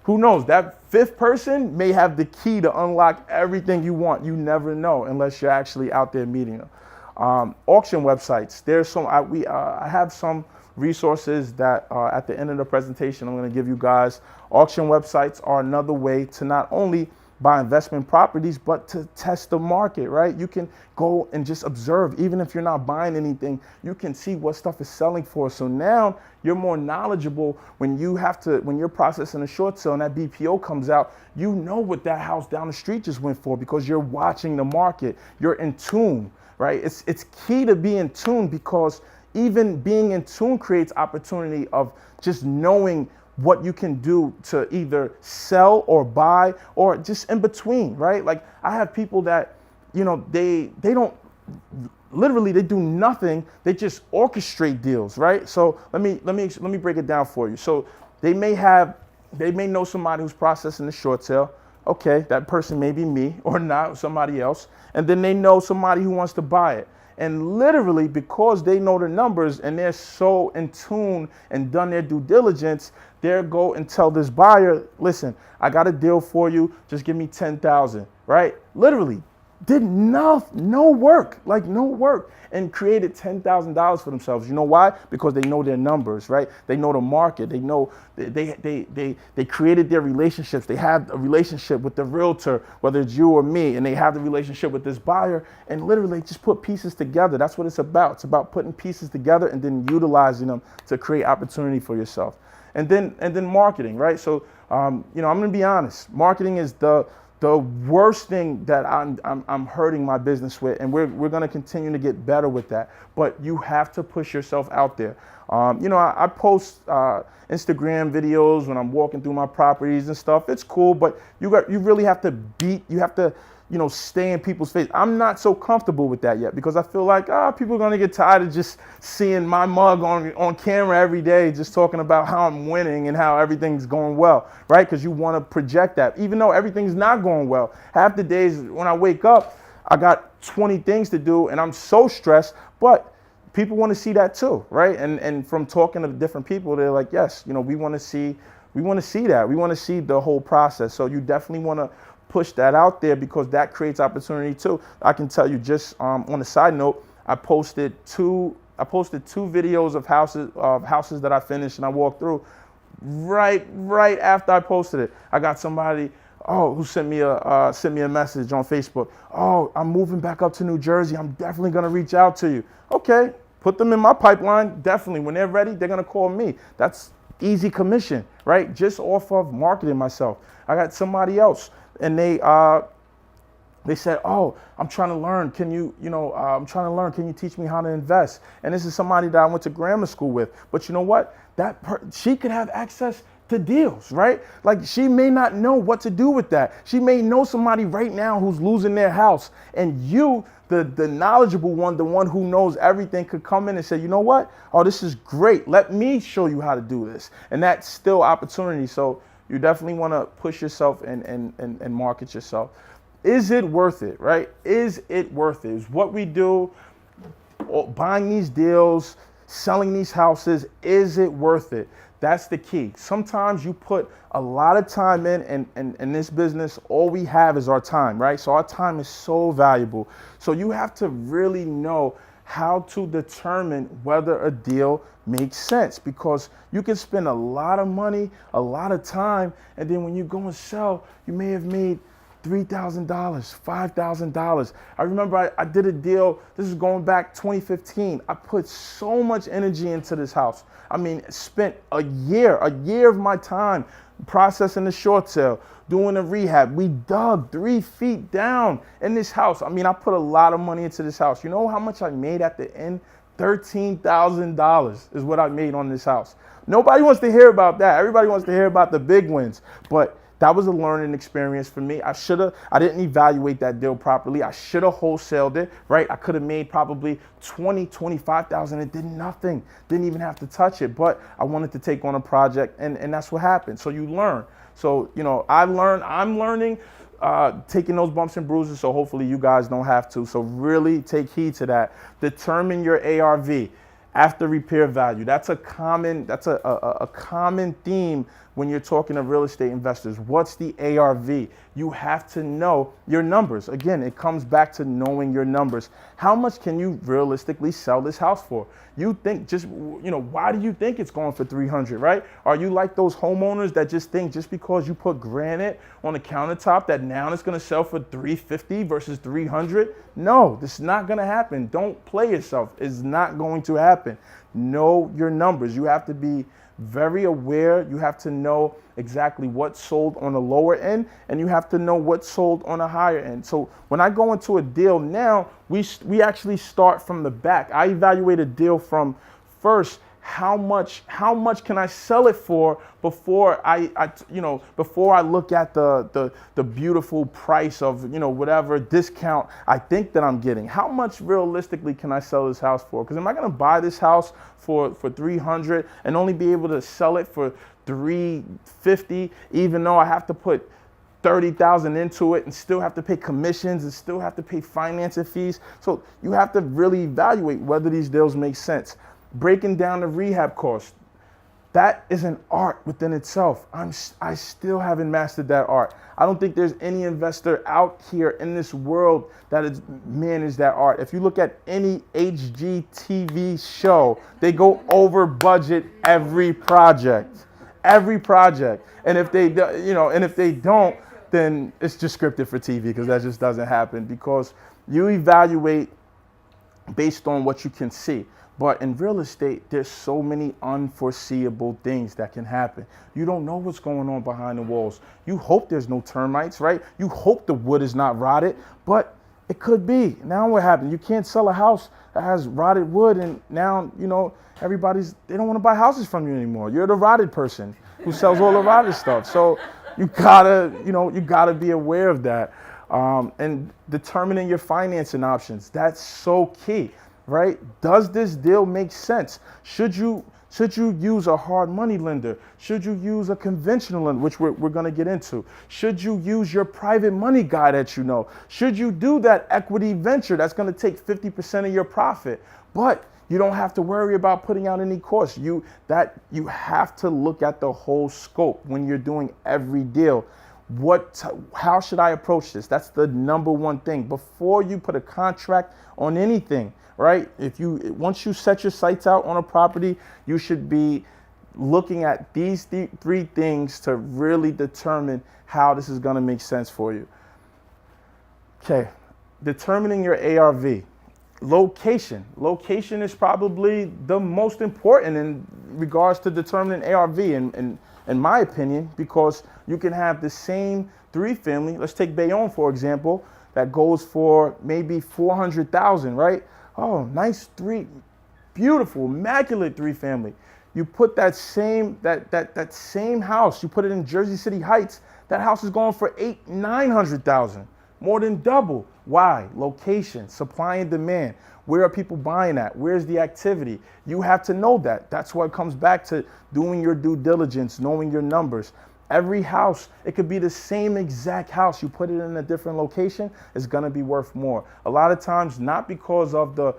Who knows? That 5th person may have the key to unlock everything you want. You never know unless you're actually out there meeting them. Auction websites. There's some. I have some resources that at the end of the presentation I'm going to give you guys. Auction websites are another way to not only buy investment properties, but to test the market, right? You can go and just observe. Even if you're not buying anything, you can see what stuff is selling for. So now you're more knowledgeable when you're processing a short sale and that BPO comes out, you know what that house down the street just went for because you're watching the market. You're in tune, right? It's key to be in tune, because even being in tune creates opportunity of just knowing what you can do to either sell or buy or just in between, right? Like I have people that, they don't literally, they do nothing. They just orchestrate deals, right? So let me break it down for you. So they may know somebody who's processing the short sale. Okay, that person may be me or not, somebody else. And then they know somebody who wants to buy it. And literally, because they know the numbers and they're so in tune and done their due diligence, they'll go and tell this buyer, listen, I got a deal for you. Just give me 10,000, right? Literally did no work, and created $10,000 for themselves. You know why? Because they know their numbers, right? They know the market. They know they created their relationships. They have a relationship with the realtor, whether it's you or me, and they have the relationship with this buyer, and literally just put pieces together. That's what it's about. It's about putting pieces together and then utilizing them to create opportunity for yourself. And then marketing, right? So I'm gonna be honest. Marketing is the worst thing that I'm hurting my business with, and we're going to continue to get better with that. But you have to push yourself out there. I post Instagram videos when I'm walking through my properties and stuff. It's cool, but you really have to stay in people's face. I'm not so comfortable with that yet, because I feel like people are going to get tired of just seeing my mug on camera every day, just talking about how I'm winning and how everything's going well, right? Because you want to project that, even though everything's not going well. Half the days when I wake up, I got 20 things to do and I'm so stressed, but people want to see that too, right? And from talking to different people, they're like, yes, we want to see that. We want to see the whole process. So you definitely want to push that out there, because that creates opportunity too. I can tell you, just on a side note, I posted two videos of houses that I finished and I walked through. Right after I posted it, I got somebody who sent me a message on Facebook. Oh, I'm moving back up to New Jersey. I'm definitely gonna reach out to you. Okay, put them in my pipeline. Definitely, when they're ready, they're gonna call me. That's easy commission, right? Just off of marketing myself. I got somebody else, and they said, oh, I'm trying to learn. Can you teach me how to invest? And this is somebody that I went to grammar school with. But you know what? She could have access to deals, right? Like, she may not know what to do with that. She may know somebody right now who's losing their house, and you, the knowledgeable one, the one who knows everything, could come in and say, you know what? Oh, this is great. Let me show you how to do this. And that's still opportunity. So you definitely want to push yourself and market yourself. Is it worth it, right? Is it worth it? Is what we do, buying these deals, selling these houses, is it worth it? That's the key. Sometimes you put a lot of time in this business, all we have is our time, right? So our time is so valuable. So you have to really know how to determine whether a deal makes sense, because you can spend a lot of money, a lot of time, and then when you go and sell, you may have made $3,000, $5,000. I remember I did a deal. This is going back 2015. I put so much energy into this house. I mean, spent a year of my time processing the short sale, doing a rehab. We dug 3 feet down in this house. I mean, I put a lot of money into this house. You know how much I made at the end? $13,000 is what I made on this house. Nobody wants to hear about that. Everybody wants to hear about the big wins, but that was a learning experience for me. I didn't evaluate that deal properly. I should have wholesaled it, right? I could have made probably 20, 25,000. It did nothing. Didn't even have to touch it, but I wanted to take on a project, and that's what happened. So you learn. So, I'm learning, taking those bumps and bruises, so hopefully you guys don't have to. So really take heed to that. Determine your ARV. After repair value. That's a common theme when you're talking to real estate investors. What's the ARV? You have to know your numbers. Again, it comes back to knowing your numbers. How much can you realistically sell this house for? You think why do you think it's going for 300, right? Are you like those homeowners that just think just because you put granite on the countertop that now it's going to sell for 350 versus 300? No, this is not going to happen. Don't play yourself. It's not going to happen. Know your numbers. You have to be very aware. You have to know exactly what sold on the lower end, and you have to know what sold on the higher end. So when I go into a deal now, we actually start from the back. I evaluate a deal from first, how much can I sell it for before before I look at the beautiful price of whatever discount I think that I'm getting. How much realistically can I sell this house for? Because am I going to buy this house for 300 and only be able to sell it for 350, even though I have to put 30,000 into it and still have to pay commissions and still have to pay financing fees? So you have to really evaluate whether these deals make sense. Breaking down the rehab cost, that is an art within itself. I still haven't mastered that art. I don't think there's any investor out here in this world that has managed that art. If you look at any HGTV show, they go over budget every project. And if they don't, then it's just scripted for TV, because that just doesn't happen, because you evaluate based on what you can see. But in real estate, there's so many unforeseeable things that can happen. You don't know what's going on behind the walls. You hope there's no termites, right? You hope the wood is not rotted, but it could be. Now what happens? You can't sell a house that has rotted wood, and now, they don't want to buy houses from you anymore. You're the rotted person who sells all the rotted stuff. So you gotta be aware of that. And determining your financing options, that's so key. Right? Does this deal make sense? Should you use a hard money lender? Should you use a conventional lender, which we're going to get into? Should you use your private money guy that you know? Should you do that equity venture that's going to take 50% of your profit? But you don't have to worry about putting out any costs. You have to look at the whole scope when you're doing every deal. How should I approach this? That's the number one thing. Before you put a contract on anything, right? Once you set your sights out on a property, you should be looking at these three things to really determine how this is going to make sense for you. Okay, determining your ARV. Location. Location is probably the most important in regards to determining ARV, in my opinion, because you can have the same 3-family. Let's take Bayonne, for example, that goes for maybe $400,000, right? Oh, nice beautiful, immaculate 3-family. You put that same house, you put it in Jersey City Heights, that house is going for $900,000, more than double. Why? Location, supply and demand. Where are people buying at? Where's the activity? You have to know that. That's what comes back to doing your due diligence, knowing your numbers. Every house, it could be the same exact house. You put it in a different location, it's gonna be worth more. A lot of times, not because of the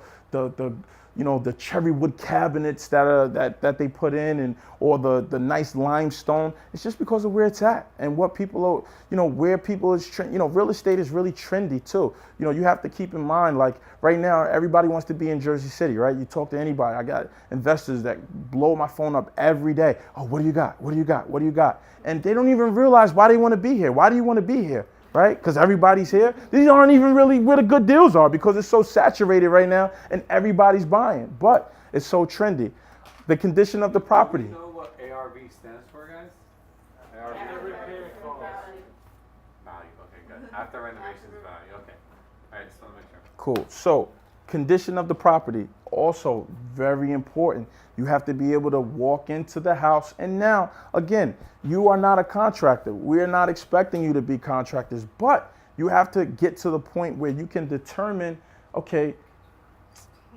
cherry wood cabinets that they put in, or the nice limestone. It's just because of where it's at and what people are, where people is, real estate is really trendy too. You have to keep in mind, like right now, everybody wants to be in Jersey City, right? You talk to anybody. I got investors that blow my phone up every day. Oh, what do you got? What do you got? What do you got? And they don't even realize why they want to be here. Why do you want to be here? Right? Because everybody's here. These aren't even really where the good deals are, because it's so saturated right now and everybody's buying. But it's so trendy. The condition of the property. Do you know what ARV stands for, guys? ARV? Value. Okay, good. After renovations, value. Okay. All right, just want to make sure. Cool. So, condition of the property, also very important. You have to be able to walk into the house. And now, again, you are not a contractor. We're not expecting you to be contractors, but you have to get to the point where you can determine, okay,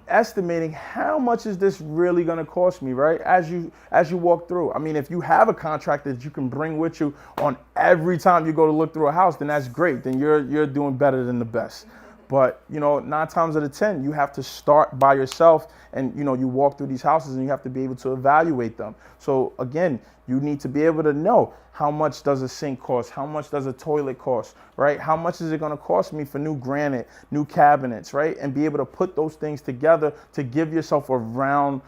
estimating how much is this really going to cost me, right? As you walk through. I mean, if you have a contractor that you can bring with you on every time you go to look through a house, then that's great. Then you're doing better than the best. But, 9 times out of 10, you have to start by yourself and, you walk through these houses and you have to be able to evaluate them. So again, you need to be able to know how much does a sink cost? How much does a toilet cost, right? How much is it going to cost me for new granite, new cabinets, right? And be able to put those things together to give yourself a round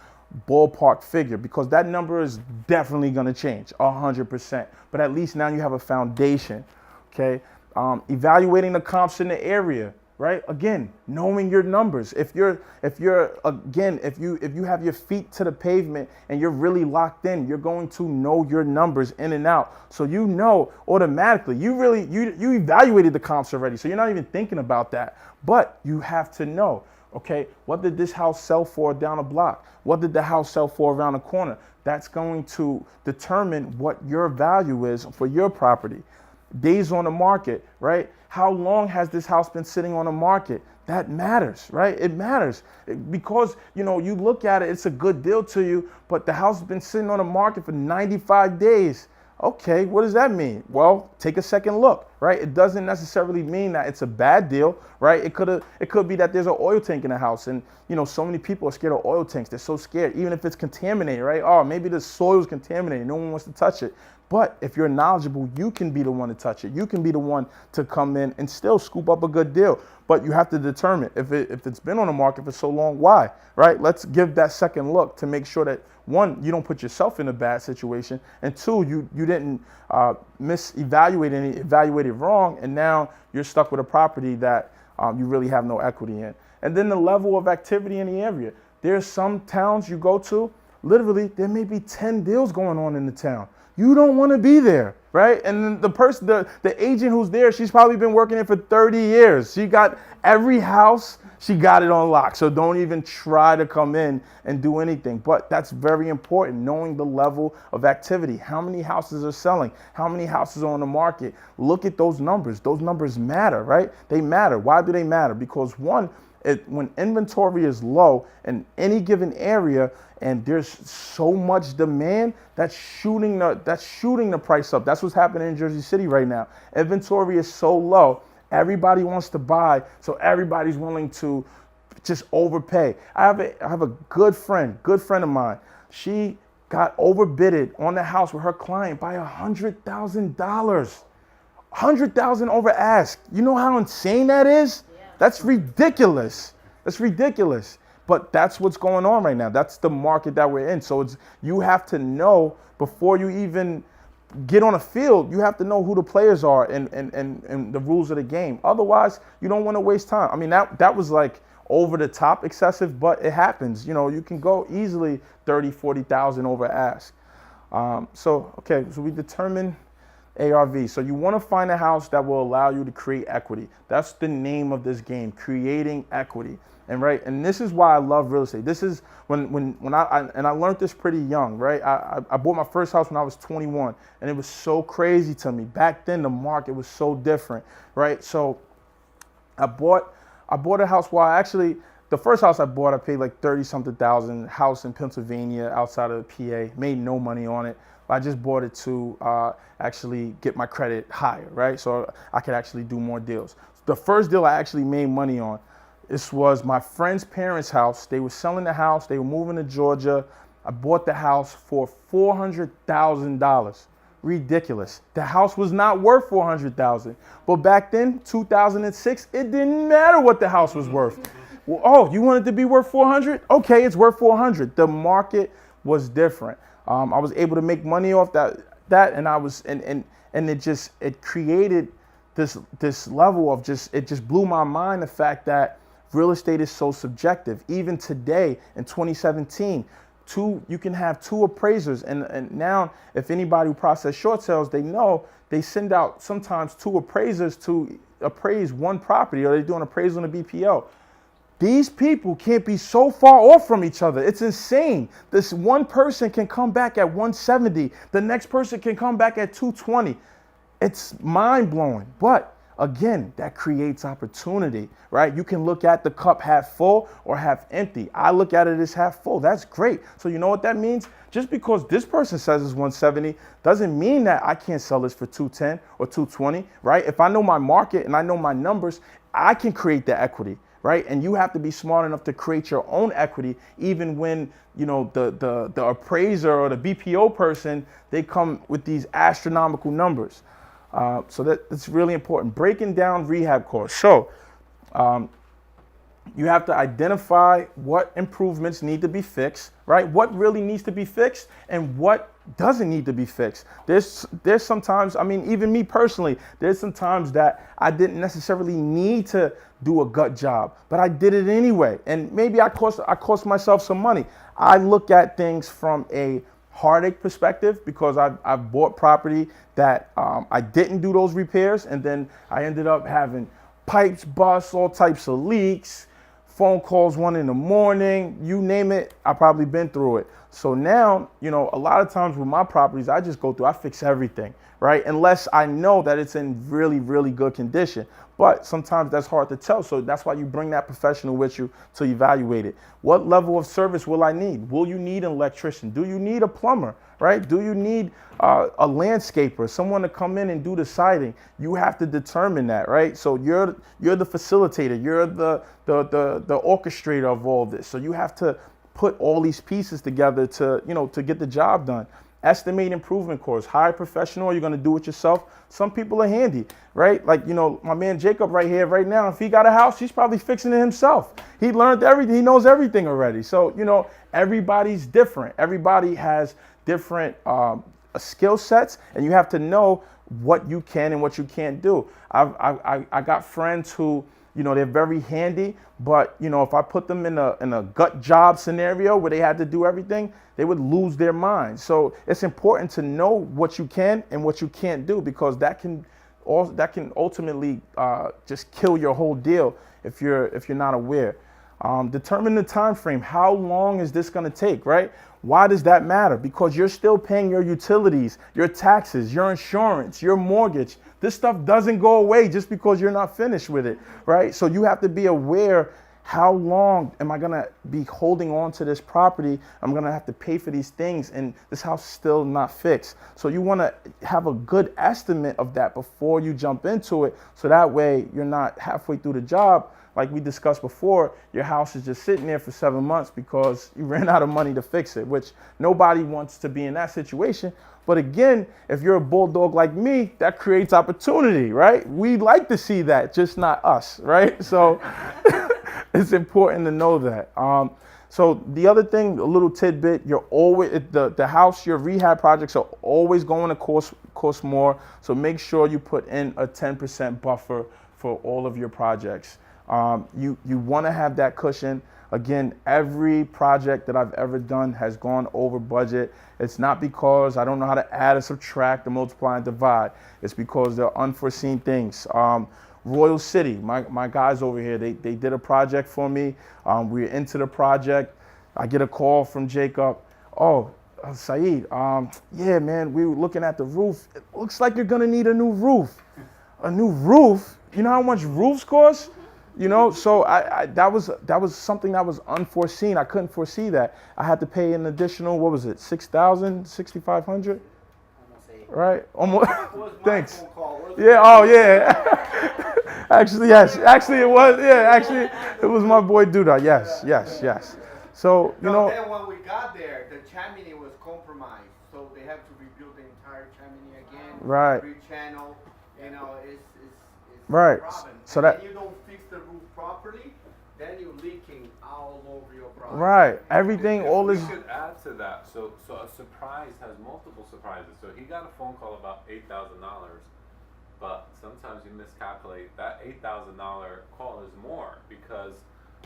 ballpark figure, because that number is definitely going to change 100%. But at least now you have a foundation, okay? Evaluating the comps in the area. Right? Again, knowing your numbers. If you have your feet to the pavement and you're really locked in, you're going to know your numbers in and out. So automatically, you evaluated the comps already. So you're not even thinking about that. But you have to know, okay, what did this house sell for down a block? What did the house sell for around the corner? That's going to determine what your value is for your property. Days on the market, right? How long has this house been sitting on the market? That matters, right? It matters because, you look at it, it's a good deal to you, but the house has been sitting on the market for 95 days. Okay, what does that mean? Well, take a second look, right? It doesn't necessarily mean that it's a bad deal, right? It could be that there's an oil tank in the house, and so many people are scared of oil tanks. They're so scared, even if it's contaminated, right? Oh, maybe the soil is contaminated. No one wants to touch it. But if you're knowledgeable, you can be the one to touch it. You can be the one to come in and still scoop up a good deal. But you have to determine if it's been on the market for so long, why, right? Let's give that second look to make sure that, one, you don't put yourself in a bad situation, and two, you didn't evaluate it wrong, and now you're stuck with a property that you really have no equity in. And then the level of activity in the area. There's some towns you go to, literally, there may be 10 deals going on in the town. You don't want to be there, right? And the agent who's there, she's probably been working there for 30 years. She got every house, she got it on lock. So don't even try to come in and do anything. But that's very important, knowing the level of activity. How many houses are selling? How many houses are on the market? Look at those numbers. Those numbers matter, right? They matter. Why do they matter? Because when inventory is low in any given area and there's so much demand, that's shooting the price up. That's what's happening in Jersey City right now. Inventory is so low, everybody wants to buy, so everybody's willing to just overpay. I have a good friend of mine. She got overbidded on the house with her client by $100,000. $100,000 over ask. You know how insane that is? That's ridiculous. That's ridiculous. But that's what's going on right now. That's the market that we're in. So you have to know before you even get on a field, you have to know who the players are and the rules of the game. Otherwise, you don't want to waste time. I mean, that was like over the top excessive, but it happens. You can go easily 30, 40,000 over ask. So we determine ARV. So you want to find a house that will allow you to create equity. That's the name of this game, creating equity. And this is why I love real estate. This is when I learned this pretty young, right? I bought my first house when I was 21, and it was so crazy to me. Back then, the market was so different, right? So I bought a house. The first house I bought, I paid like 30-something thousand. House in Pennsylvania, outside of PA. Made no money on it. I just bought it to actually get my credit higher, right? So I could actually do more deals. The first deal I actually made money on, this was my friend's parents' house. They were selling the house. They were moving to Georgia. I bought the house for $400,000. Ridiculous. The house was not worth $400,000. But back then, 2006, it didn't matter what the house was worth. Well, oh, you want it to be worth $400,000? Okay, it's worth $400,000. The market was different. I was able to make money off that, and I was, and it created this level of it just blew my mind, the fact that real estate is so subjective. Even today in 2017, you can have two appraisers, and now if anybody who process short sales, they know they send out sometimes two appraisers to appraise one property, or they do an appraisal on a BPO. These people can't be so far off from each other. It's insane. This one person can come back at 170. The next person can come back at 220. It's mind blowing. But again, that creates opportunity, right? You can look at the cup half full or half empty. I look at it as half full. That's great. So you know what that means? Just because this person says it's 170 doesn't mean that I can't sell this for 210 or 220, right? If I know my market and I know my numbers, I can create the equity, right? And you have to be smart enough to create your own equity, even when, you know, the appraiser or the BPO person, they come with these astronomical numbers. So that's really important. Breaking down rehab costs. So you have to identify what improvements need to be fixed, right? What really needs to be fixed and what doesn't need to be fixed. There's sometimes, I mean, even me personally, there's some times that I didn't necessarily need to do a gut job, but I did it anyway. And maybe I cost myself some money. I look at things from a heartache perspective because I've bought property that I didn't do those repairs, and then I ended up having pipes bust, all types of leaks, phone calls 1 a.m, you name it, I've probably been through it. So now, you know, a lot of times with my properties, I just go through, I fix everything, right? Unless I know that it's in really, really good condition. But sometimes that's hard to tell. So that's why you bring that professional with you to evaluate it. What level of service will I need? Will you need an electrician? Do you need a plumber, right? Do you need a landscaper, someone to come in and do the siding? You have to determine that, right? So you're the facilitator, you're the orchestrator of all this. So you have to put all these pieces together to, you know, to get the job done. Estimate improvement course, hire a professional, you're gonna do it yourself. Some people are handy, right? Like, you know, my man Jacob right here, right now, if he got a house, he's probably fixing it himself. He learned everything, he knows everything already. So, you know, everybody's different. Everybody has different skill sets, and you have to know what you can and what you can't do. I got friends who, you know, they're very handy, but, you know, if I put them in a gut job scenario where they had to do everything, they would lose their mind. So it's important to know what you can and what you can't do, because that can ultimately just kill your whole deal if you're not aware. Determine the time frame. How long is this going to take, right? Why does that matter? Because you're still paying your utilities, your taxes, your insurance, your mortgage. This stuff doesn't go away just because you're not finished with it, right? So you have to be aware, how long am I going to be holding on to this property? I'm going to have to pay for these things, and this house is still not fixed. So you want to have a good estimate of that before you jump into it, so that way you're not halfway through the job, like we discussed before, your house is just sitting there for 7 months because you ran out of money to fix it, which nobody wants to be in that situation. But again, if you're a bulldog like me, that creates opportunity, right? We like to see that, just not us, right? So it's important to know that. So the other thing, a little tidbit, you're always, the house, your rehab projects are always going to cost more. So make sure you put in a 10% buffer for all of your projects. You want to have that cushion. Again, every project that I've ever done has gone over budget. It's not because I don't know how to add or subtract or multiply and divide. It's because there are unforeseen things. Royal City, my guys over here, they did a project for me. We're into the project. I get a call from Jacob. Oh, Saeed, yeah, man, we were looking at the roof. It looks like you're gonna need a new roof. A new roof? You know how much roofs cost? You know, so that was something that was unforeseen. I couldn't foresee that. I had to pay an additional, what was it, 6,000, 6,500? Right? Almost. Thanks. Yeah. Oh, yeah. Actually, yes. Actually, it was. Yeah. Actually, it was my boy Duda. Yes. So you know. Then when we got there, the chimney was compromised, so they have to rebuild the entire chimney again. Right. Rechannel. You know, it's right. a problem. So and that. Then you don't fix the roof properly, then you're leaking all over your property. Right. Everything. All this. We should add to that. So a surprise has multiple surprises. So he got a phone call about $8,000, but sometimes you miscalculate. That $8,000 call is more because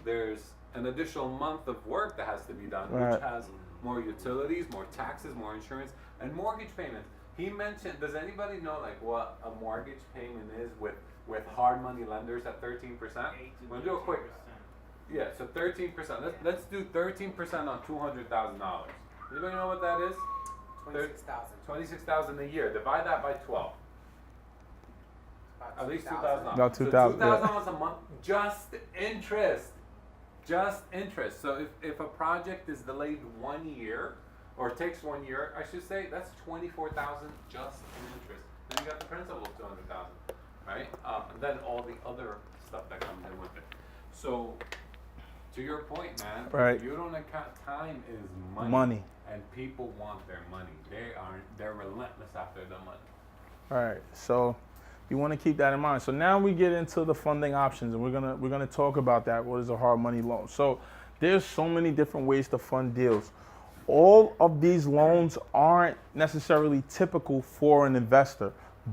there's an additional month of work that has to be done, right, which has more utilities, more taxes, more insurance, and mortgage payments. He mentioned, does anybody know like what a mortgage payment is with hard money lenders at 13%? We'll do a quick. Yeah, so 13%. Let's do 13% on $200,000. Anybody know what that is? 26,000 a year. Divide that by 12. At least 2,000. About 2,000. So $2,000 a month, just interest. Just interest. So if a project is delayed 1 year, or takes 1 year, I should say, that's $24,000 just in interest. Then you got the principal of $200,000. right? And then all the other stuff that comes in with it. So, to your point, man, Right. if you don't account, time is money. Money. And people want their money. They're relentless after the money. All right, so you want to keep that in mind. So now we get into the funding options, and we're gonna talk about that. What is a hard money loan? So there's so many different ways to fund deals. All of these loans aren't necessarily typical for an investor,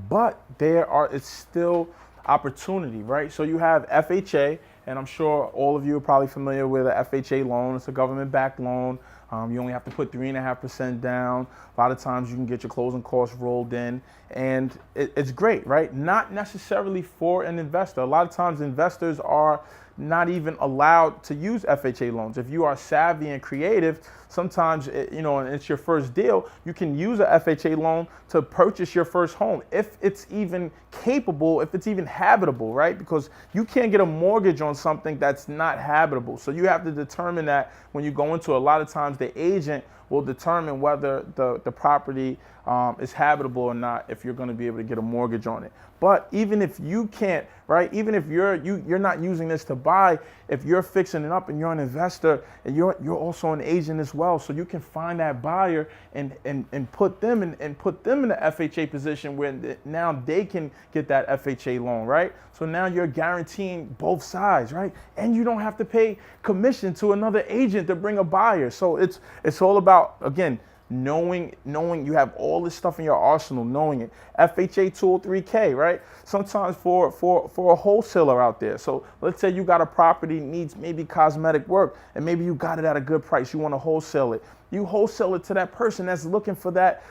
but it's still opportunity, right? So you have FHA, and I'm sure all of you are probably familiar with an FHA loan. It's a government-backed loan. You only have to put 3.5% down. A lot of times you can get your closing costs rolled in, and it's great, right? Not necessarily for an investor. A lot of times investors are not even allowed to use FHA loans. If you are savvy and creative, sometimes, and it's your first deal, you can use a FHA loan to purchase your first home if it's even capable, if it's even habitable, right? Because you can't get a mortgage on something that's not habitable. So you have to determine that when you go into, a lot of times the agent will determine whether the property is habitable or not, if you're going to be able to get a mortgage on it. But even if you can't, right, even if you're not using this to buy, if you're fixing it up and you're an investor and you're also an agent as well, so you can find that buyer and put them in the FHA position where now they can get that FHA loan, right? So now you're guaranteeing both sides, right? And you don't have to pay commission to another agent to bring a buyer. So it's all about, again, knowing you have all this stuff in your arsenal, knowing it. FHA 203K, right? Sometimes for a wholesaler out there. So let's say you got a property needs maybe cosmetic work, and maybe you got it at a good price. You want to wholesale it. You wholesale it to that person that's looking for that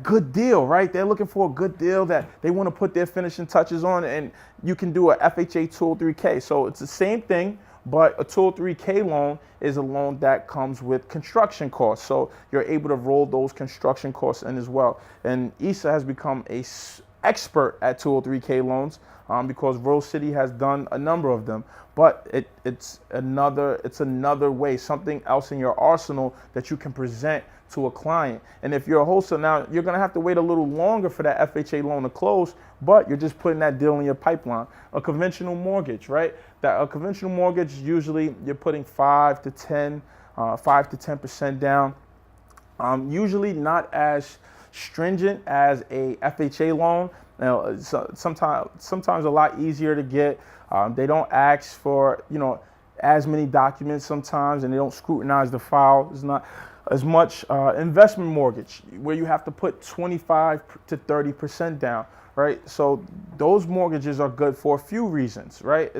good deal, right? They're looking for a good deal that they want to put their finishing touches on, and you can do a FHA 203K. So it's the same thing, but a 203K loan is a loan that comes with construction costs. So you're able to roll those construction costs in as well. And Issa has become an expert at 203K loans because Rose City has done a number of them. But it's another way, something else in your arsenal that you can present to a client. And if you're a wholesaler, now you're going to have to wait a little longer for that FHA loan to close, but you're just putting that deal in your pipeline. A conventional mortgage, right? A conventional mortgage, usually you're putting 5 to 10% down. Usually not as stringent as a FHA loan. Now, sometimes a lot easier to get. They don't ask for, as many documents sometimes, and they don't scrutinize the file. It's not as much investment mortgage where you have to put 25 to 30% down, right? So those mortgages are good for a few reasons, right?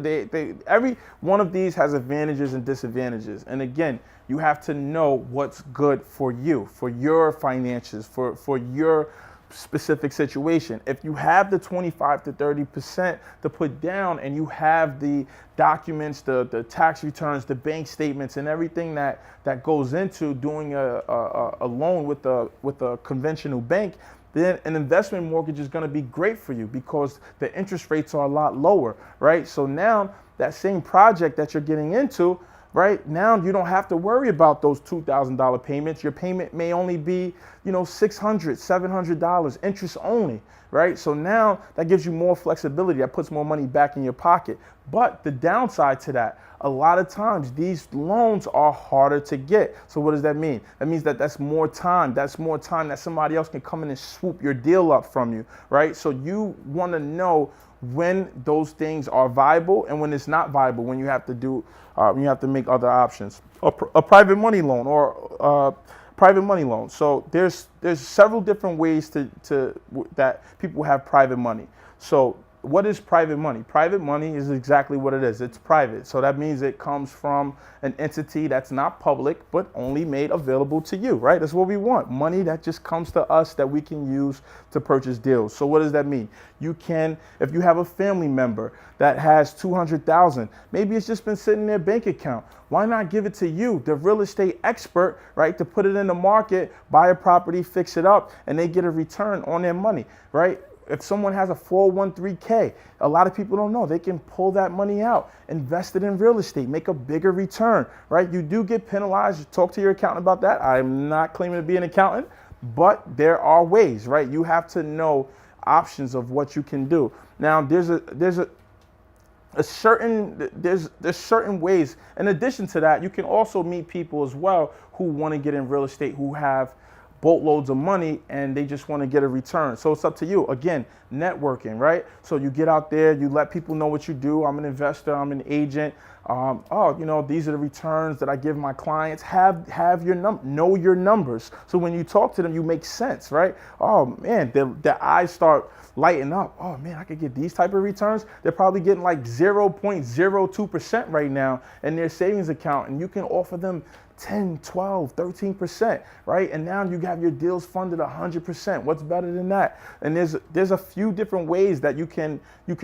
Every one of these has advantages and disadvantages. And again, you have to know what's good for you, for your finances, for your specific situation. If you have the 25 to 30% to put down, and you have the documents, the tax returns, the bank statements, and everything that goes into doing a loan with a conventional bank, then an investment mortgage is going to be great for you because the interest rates are a lot lower, right? So now that same project that you're getting into, right, now you don't have to worry about those $2,000 payments. Your payment may only be, $600, $700, interest only, right? So now that gives you more flexibility. That puts more money back in your pocket. But the downside to that, a lot of times these loans are harder to get. So what does that mean? That means that's more time. That's more time that somebody else can come in and swoop your deal up from you, right? So you want to know when those things are viable and when it's not viable, when you have to make other options. A private money loan or private money loan. So there's several different ways that people have private money. So what is private money? Private money is exactly what it is. It's private. So that means it comes from an entity that's not public, but only made available to you, right? That's what we want. Money that just comes to us that we can use to purchase deals. So what does that mean? You can, if you have a family member that has $200,000, maybe it's just been sitting in their bank account. Why not give it to you, the real estate expert, right? To put it in the market, buy a property, fix it up, and they get a return on their money, right? If someone has a 401(k), a lot of people don't know, they can pull that money out, invest it in real estate, make a bigger return, right? You do get penalized. Talk to your accountant about that. I'm not claiming to be an accountant, but there are ways, right? You have to know options of what you can do. Now, there's certain ways. In addition to that, you can also meet people as well who want to get in real estate, who have boatloads of money and they just want to get a return. So it's up to you. Again, networking, right? So you get out there, you let people know what you do. I'm an investor, I'm an agent. These are the returns that I give my clients. Have your know your numbers. So when you talk to them, you make sense, right? Oh man, their eyes start lighting up. Oh man, I could get these type of returns. They're probably getting like 0.02% right now in their savings account, and you can offer them 10, 12, 13%, right? And now you have your deals funded 100%. What's better than that? And there's a few different ways that you can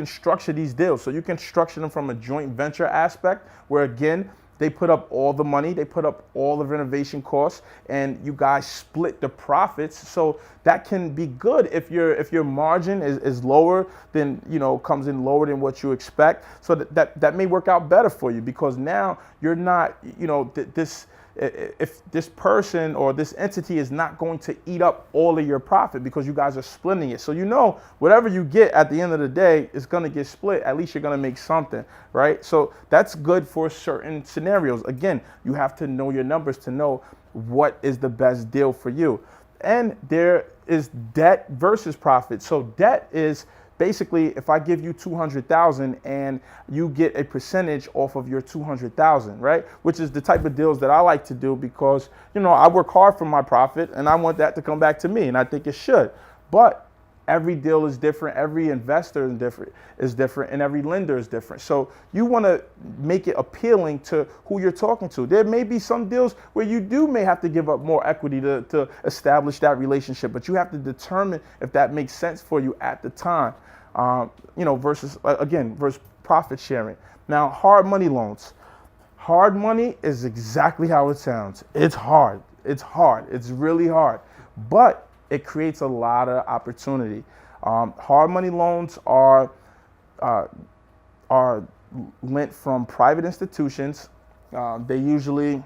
structure these deals. So you can structure them from a joint venture aspect, where again, they put up all the money, they put up all the renovation costs, and you guys split the profits. So that can be good if your margin is lower than, comes in lower than what you expect. So that may work out better for you, because now you're not, if this person or this entity is not going to eat up all of your profit because you guys are splitting it. So whatever you get at the end of the day is going to get split. At least you're going to make something, right? So that's good for certain scenarios. Again, you have to know your numbers to know what is the best deal for you. And there is debt versus profit. So debt is basically, if I give you 200,000 and you get a percentage off of your 200,000, right? Which is the type of deals that I like to do, because, I work hard for my profit and I want that to come back to me, and I think it should. But every deal is different, every investor is different, and every lender is different. So you want to make it appealing to who you're talking to. There may be some deals where you may have to give up more equity to establish that relationship, but you have to determine if that makes sense for you at the time. Versus profit sharing. Now, hard money loans. Hard money is exactly how it sounds. It's hard. It's really hard, but it creates a lot of opportunity. Hard money loans are lent from private institutions. They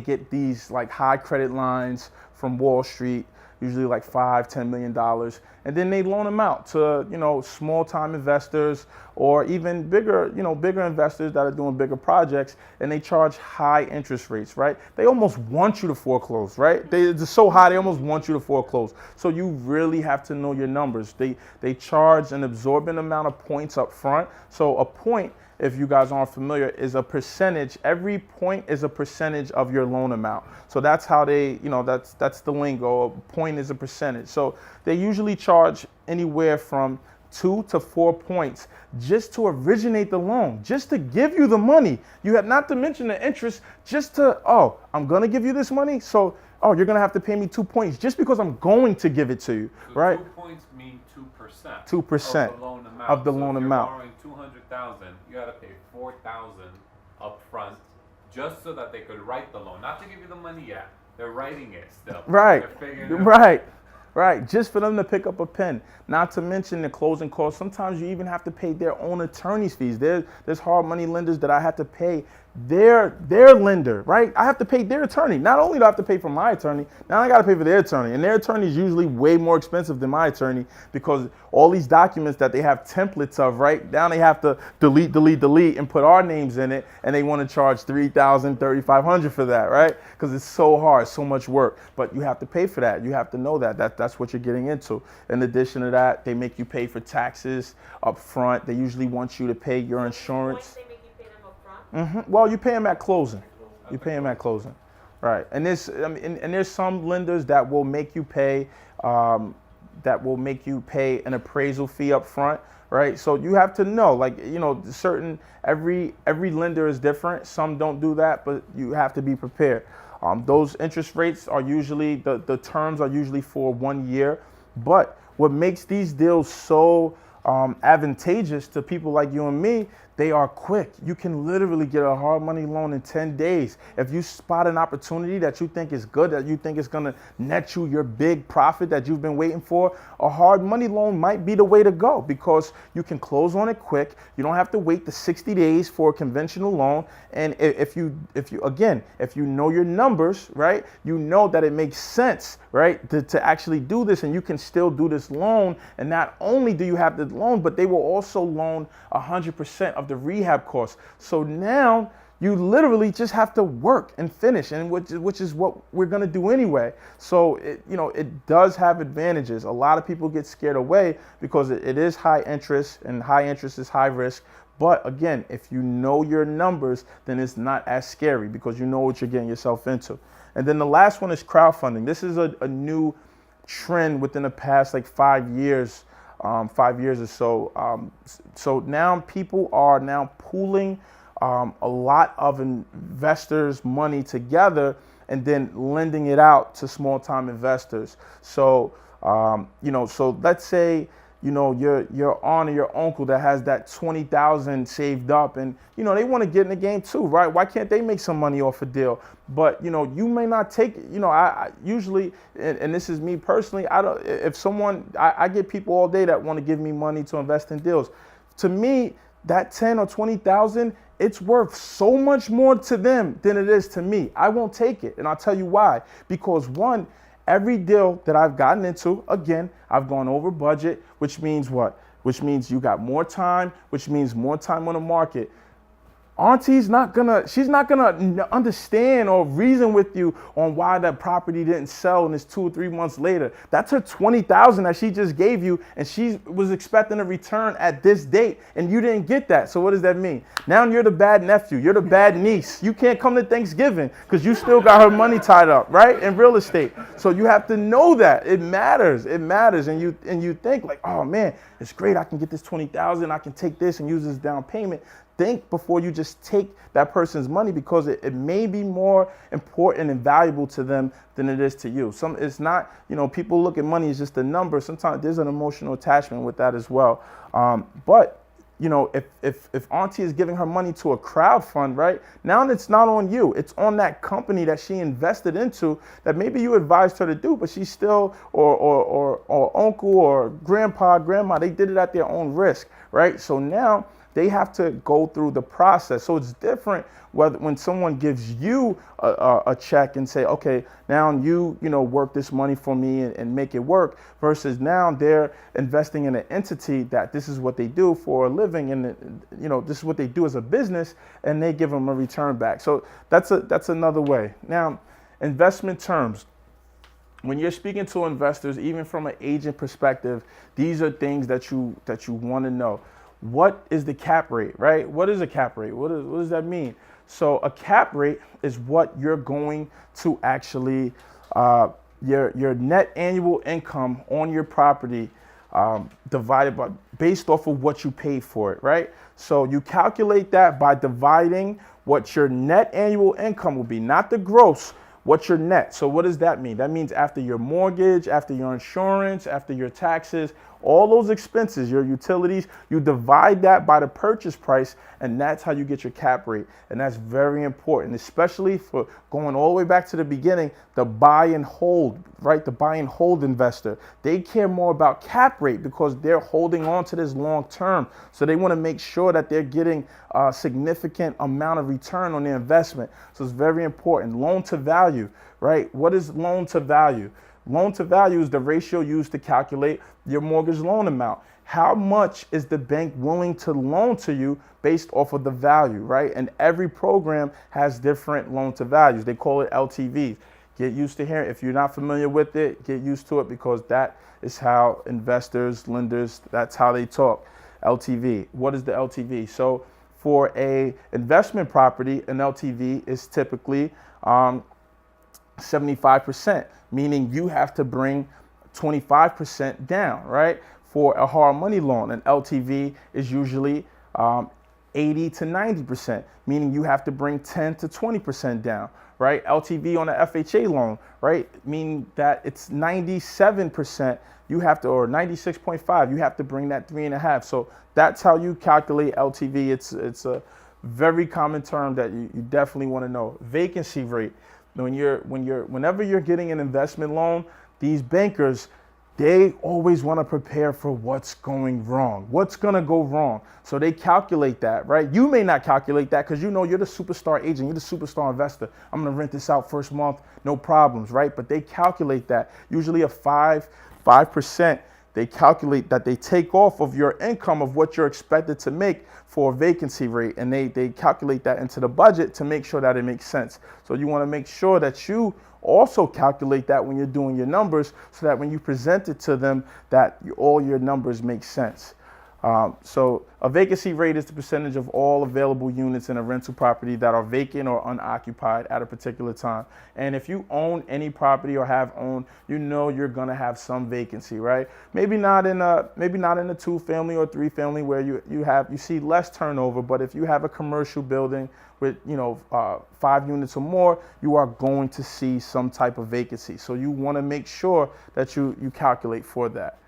get these like high credit lines from Wall Street, usually like $5-10 million, and then they loan them out to small time investors, or even bigger investors that are doing bigger projects, and they charge high interest rates, right? They almost want you to foreclose, right? They're so high they almost want you to foreclose. So you really have to know your numbers. They charge an absorbent amount of points up front. So a point, if you guys aren't familiar, is a percentage. Every point is a percentage of your loan amount. So that's how that's the lingo. A point is a percentage. So they usually charge anywhere from 2 to 4 points just to originate the loan, just to give you the money. You have not to mention the interest, just to, I'm going to give you this money. So, you're going to have to pay me 2 points just because I'm going to give it to you, so right? 2 points mean 2%. 2% of the loan amount. Of the so loan if amount. You're borrowing 200,000, you got to pay 4,000 up front, just so that they could write the loan, not to give you the money yet. They're writing it still. Right. They're figuring it out. Right. Just for them to pick up a pen. Not to mention the closing costs. Sometimes you even have to pay their own attorney's fees. There's hard money lenders that I have to pay their lender, right? I have to pay their attorney. Not only do I have to pay for my attorney, now I got to pay for their attorney. And their attorney is usually way more expensive than my attorney, because all these documents that they have templates of, right? Now they have to delete, and put our names in it. And they want to charge $3,000, $3,500 for that, right? Because it's so hard, so much work. But you have to pay for that. You have to know that's what you're getting into. In addition to that, they make you pay for taxes up front. They usually want you to pay your insurance. They make you pay them up front? Well, you pay them at closing. You pay them at closing, right? And there's some lenders that will make you pay an appraisal fee up front, right? So you have to know, every lender is different. Some don't do that, but you have to be prepared. Those interest rates are usually the terms are usually for 1 year, but what makes these deals so advantageous to people like you and me, They are quick. You can literally get a hard money loan in 10 days. If you spot an opportunity that you think is good, that you think is gonna net you your big profit that you've been waiting for, a hard money loan might be the way to go because you can close on it quick. You don't have to wait the 60 days for a conventional loan. And if you know your numbers, right, you know that it makes sense, right, to actually do this, and you can still do this loan. And not only do you have the loan, but they will also loan 100% of the rehab costs. So now you literally just have to work and finish, and which is what we're gonna do anyway. So it does have advantages. A lot of people get scared away because it is high interest, and high interest is high risk. But again, if you know your numbers, then it's not as scary because you know what you're getting yourself into. And then the last one is crowdfunding. This is a new trend within the past like 5 years. 5 years or so. So now people are now pooling a lot of investors' money together and then lending it out to small-time investors. So so let's say your aunt or your uncle that has that 20,000 saved up, and they want to get in the game too, right? Why can't they make some money off a deal? But you may not take, I usually, and this is me personally, I get people all day that want to give me money to invest in deals. To me, that 10 or 20,000, it's worth so much more to them than it is to me. I won't take it, and I'll tell you why. Because one, every deal that I've gotten into, again, I've gone over budget, which means what? Which means you got more time, which means more time on the market. Auntie's she's not gonna understand or reason with you on why that property didn't sell and it's 2 or 3 months later. That's her 20,000 that she just gave you, and she was expecting a return at this date, and you didn't get that. So what does that mean? Now you're the bad nephew, you're the bad niece. You can't come to Thanksgiving because you still got her money tied up, right? In real estate. So you have to know that it matters. It matters, and you think like, oh man, it's great. I can get this 20,000. I can take this and use this down payment. Think before you just take that person's money, because it may be more important and valuable to them than it is to you. It's not, people look at money as just a number. Sometimes there's an emotional attachment with that as well. But if Auntie is giving her money to a crowd fund, right, now it's not on you. It's on that company that she invested into that maybe you advised her to do, but she still, or uncle or grandma, they did it at their own risk, right? So now they have to go through the process. So it's different when someone gives you a check and say, okay, now you work this money for me and make it work, versus now they're investing in an entity that this is what they do for a living, and this is what they do as a business, and they give them a return back. So that's another way. Now, investment terms. When you're speaking to investors, even from an agent perspective, these are things that you want to know. What is the cap rate, right? What is a cap rate? What does that mean? So a cap rate is what you're going to actually, your net annual income on your property divided by, based off of what you paid for it, right? So you calculate that by dividing what your net annual income will be, not the gross, what's your net. So what does that mean? That means after your mortgage, after your insurance, after your taxes, all those expenses, your utilities, you divide that by the purchase price, and that's how you get your cap rate. And that's very important, especially for going all the way back to the beginning, the buy and hold, right? The buy and hold investor. They care more about cap rate because they're holding on to this long term. So they want to make sure that they're getting a significant amount of return on their investment. So it's very important. Loan to value, right? What is loan to value? Loan to value is the ratio used to calculate your mortgage loan amount. How much is the bank willing to loan to you based off of the value, right? And every program has different loan to values. They call it LTVs. Get used to hearing. If you're not familiar with it, get used to it, because that is how investors, lenders, that's how they talk. LTV. What is the LTV? So for a investment property, an LTV is typically 75%, meaning you have to bring 25% down, right? For a hard money loan, an LTV is usually 80 to 90%, meaning you have to bring 10 to 20% down, right? LTV on the FHA loan, right? Meaning that it's 97%, you have to, or 96.5, you have to bring that 3.5. So that's how you calculate LTV. It's a very common term that you definitely want to know. Vacancy rate. Whenever you're getting an investment loan, these bankers, they always want to prepare for what's going wrong, what's going to go wrong. So they calculate that, right? You may not calculate that because you know you're the superstar agent, you're the superstar investor. I'm going to rent this out first month, no problems, right? But they calculate that. Usually a 5%, they calculate that they take off of your income of what you're expected to make for a vacancy rate. And they calculate that into the budget to make sure that it makes sense. So you want to make sure that you also calculate that when you're doing your numbers so that when you present it to them, that all your numbers make sense. So a vacancy rate is the percentage of all available units in a rental property that are vacant or unoccupied at a particular time. And if you own any property or have owned, you know you're gonna have some vacancy, right? Maybe not in a 2-family or 3-family where you see less turnover, but if you have a commercial building with 5 units or more, you are going to see some type of vacancy. So you want to make sure that you calculate for that.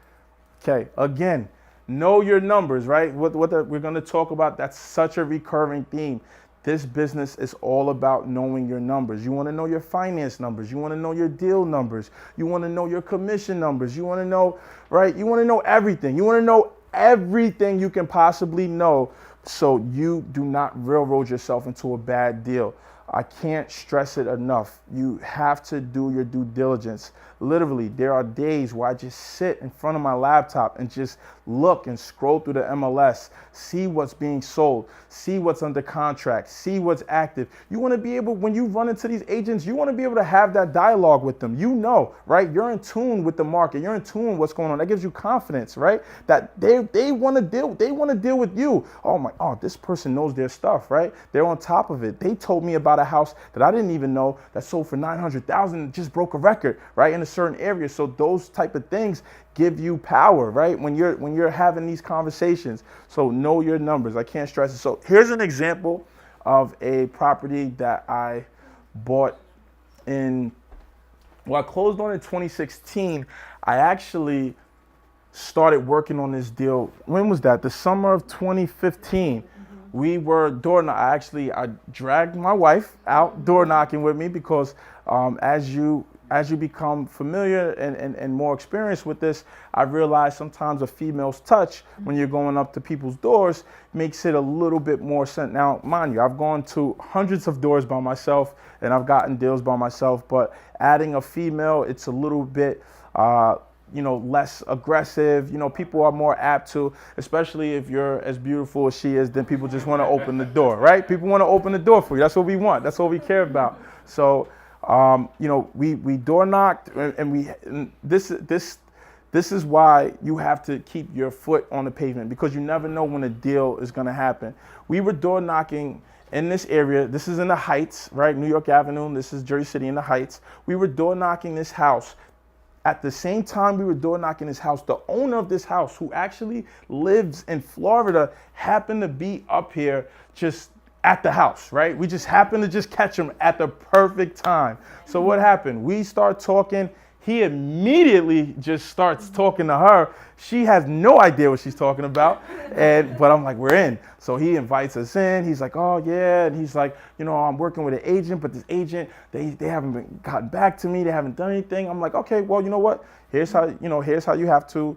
Okay, again, know your numbers, right? We're going to talk about, that's such a recurring theme. This business is all about knowing your numbers. You want to know your finance numbers. You want to know your deal numbers. You want to know your commission numbers. You want to know, right? You want to know everything. You want to know everything you can possibly know so you do not railroad yourself into a bad deal. I can't stress it enough. You have to do your due diligence. Literally, there are days where I just sit in front of my laptop and just look and scroll through the MLS, see what's being sold, see what's under contract, see what's active. You want to be able, when you run into these agents, you want to be able to have that dialogue with them. You know, right? You're in tune with the market. You're in tune with what's going on. That gives you confidence, right? That they want to deal with you. Oh, this person knows their stuff, right? They're on top of it. They told me about a house that I didn't even know that sold for $900,000 and just broke a record, right? In a certain area. So those type of things give you power, right? When you're having these conversations. So know your numbers. I can't stress it. So here's an example of a property that I bought I closed on in 2016. I actually started working on this deal. When was that? The summer of 2015. We were door knocking. I dragged my wife out door knocking with me because as you become familiar and more experienced with this, I realized sometimes a female's touch when you're going up to people's doors makes it a little bit more sense. Now, mind you, I've gone to hundreds of doors by myself and I've gotten deals by myself, but adding a female, it's a little bit less aggressive. People are more apt to, especially if you're as beautiful as she is, then people just want to open the door, right? People want to open the door for you. That's what we want. That's what we care about. So, we door knocked, and this is why you have to keep your foot on the pavement, because you never know when a deal is going to happen. We were door knocking in this area. This is in the Heights, right? New York Avenue. This is Jersey City in the Heights. We were door knocking this house. At the same time we were door knocking this house, the owner of this house, who actually lives in Florida, happened to be up here just at the house, right? We just happened to just catch him at the perfect time. So what happened? We start talking. He immediately just starts talking to her. She has no idea what she's talking about. But I'm like, we're in. So he invites us in. He's like, oh yeah. And he's like, I'm working with an agent, but this agent, they haven't gotten back to me. They haven't done anything. I'm like, okay, well, you know what? Here's how you have to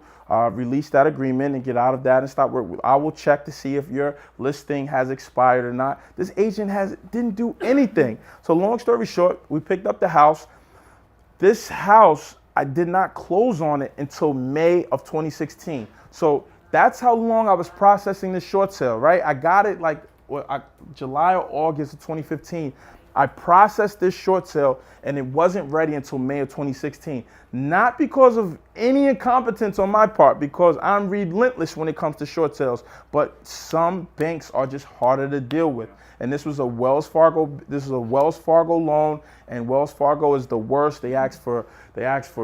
release that agreement and get out of that and start work. I will check to see if your listing has expired or not. This agent didn't do anything. So long story short, we picked up the house. This house, I did not close on it until May of 2016. So that's how long I was processing this short sale, right? I got it July or August of 2015. I processed this short sale and it wasn't ready until May of 2016. Not because of any incompetence on my part, because I'm relentless when it comes to short sales, but some banks are just harder to deal with. And this was a Wells Fargo loan, and Wells Fargo is the worst. They asked for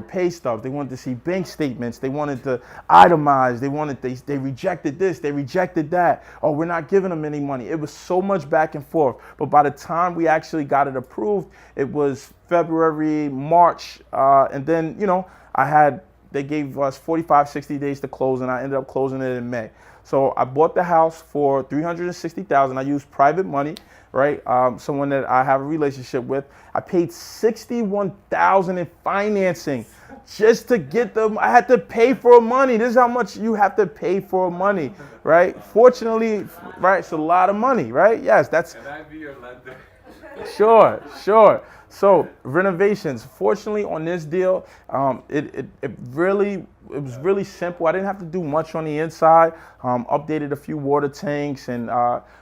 pay stubs. They wanted to see bank statements. They wanted to itemize. They rejected this. They rejected that. Oh, we're not giving them any money. It was so much back and forth. But by the time we actually actually got it approved, it was February, March, and then, they gave us 45, 60 days to close, and I ended up closing it in May. So I bought the house for $360,000. I used private money, right? Someone that I have a relationship with. I paid $61,000 in financing just to get them. I had to pay for money. This is how much you have to pay for money, right? Fortunately, right, it's a lot of money, right? Yes, that's. Can I be your lender? Sure. So renovations. Fortunately, on this deal, it was really simple. I didn't have to do much on the inside. Updated a few water tanks and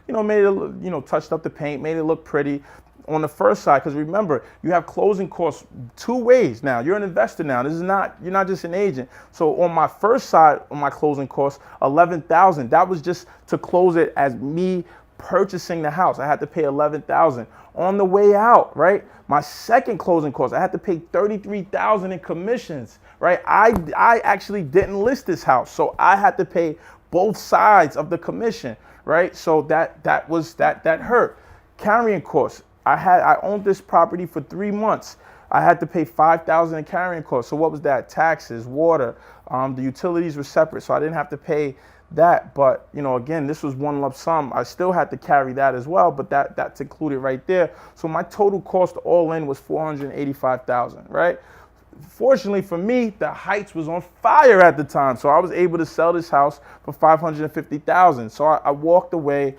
made it, touched up the paint, made it look pretty. On the first side, because remember, you have closing costs two ways now. You're an investor now. You're not just an agent. So on my first side, on my closing costs, $11,000. That was just to close it as me purchasing the house. I had to pay $11,000. On the way out, right? My second closing cost, I had to pay $33,000 in commissions, right? I actually didn't list this house, so I had to pay both sides of the commission, right? So that hurt. Carrying costs. I owned this property for 3 months. I had to pay $5,000 in carrying costs. So what was that? Taxes, water, the utilities were separate, so I didn't have to pay that. But again, this was one lump sum. I still had to carry that as well, but that's included right there. So my total cost all in was $485,000, right? Fortunately for me, the Heights was on fire at the time, so I was able to sell this house for $550,000. So I walked away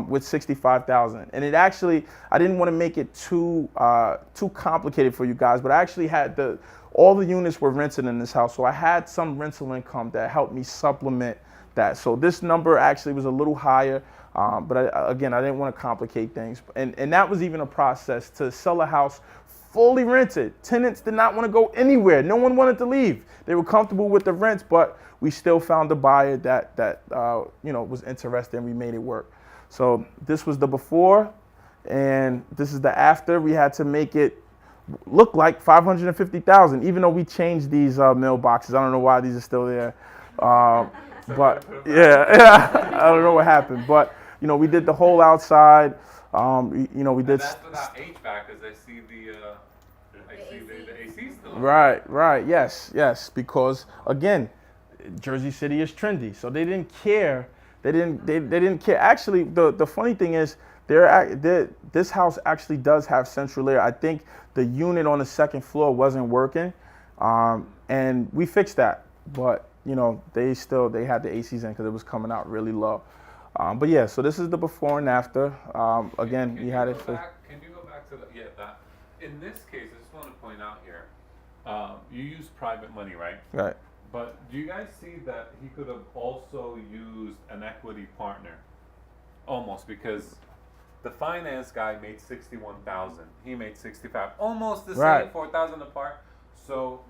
with $65,000, and it actually, I didn't want to make it too complicated for you guys, but I actually had all the units were rented in this house, so I had some rental income that helped me supplement that. So this number actually was a little higher, but I didn't want to complicate things, and that was even a process to sell a house fully rented. Tenants did not want to go anywhere. No one wanted to leave. They were comfortable with the rents, but we still found a buyer that was interested, and we made it work. So this was the before, and this is the after. We had to make it look like $550,000, even though we changed these mailboxes. I don't know why these are still there, but yeah, I don't know what happened. But we did the whole outside. We did. And that's without HVAC, because I see the AC still. Right. Yes. Because again, Jersey City is trendy, so they didn't care. They didn't care. Actually, the funny thing is, this house actually does have central air. I think the unit on the second floor wasn't working, and we fixed that. But they had the ACs in because it was coming out really low. But yeah, so this is the before and after. Again, we had it for. Can you go back to that? In this case, I just want to point out here, you use private money, right? Right. But do you guys see that he could have also used an equity partner? Almost, because the finance guy made $61,000. He made $65,000. Almost the same, Right. $4,000 apart. So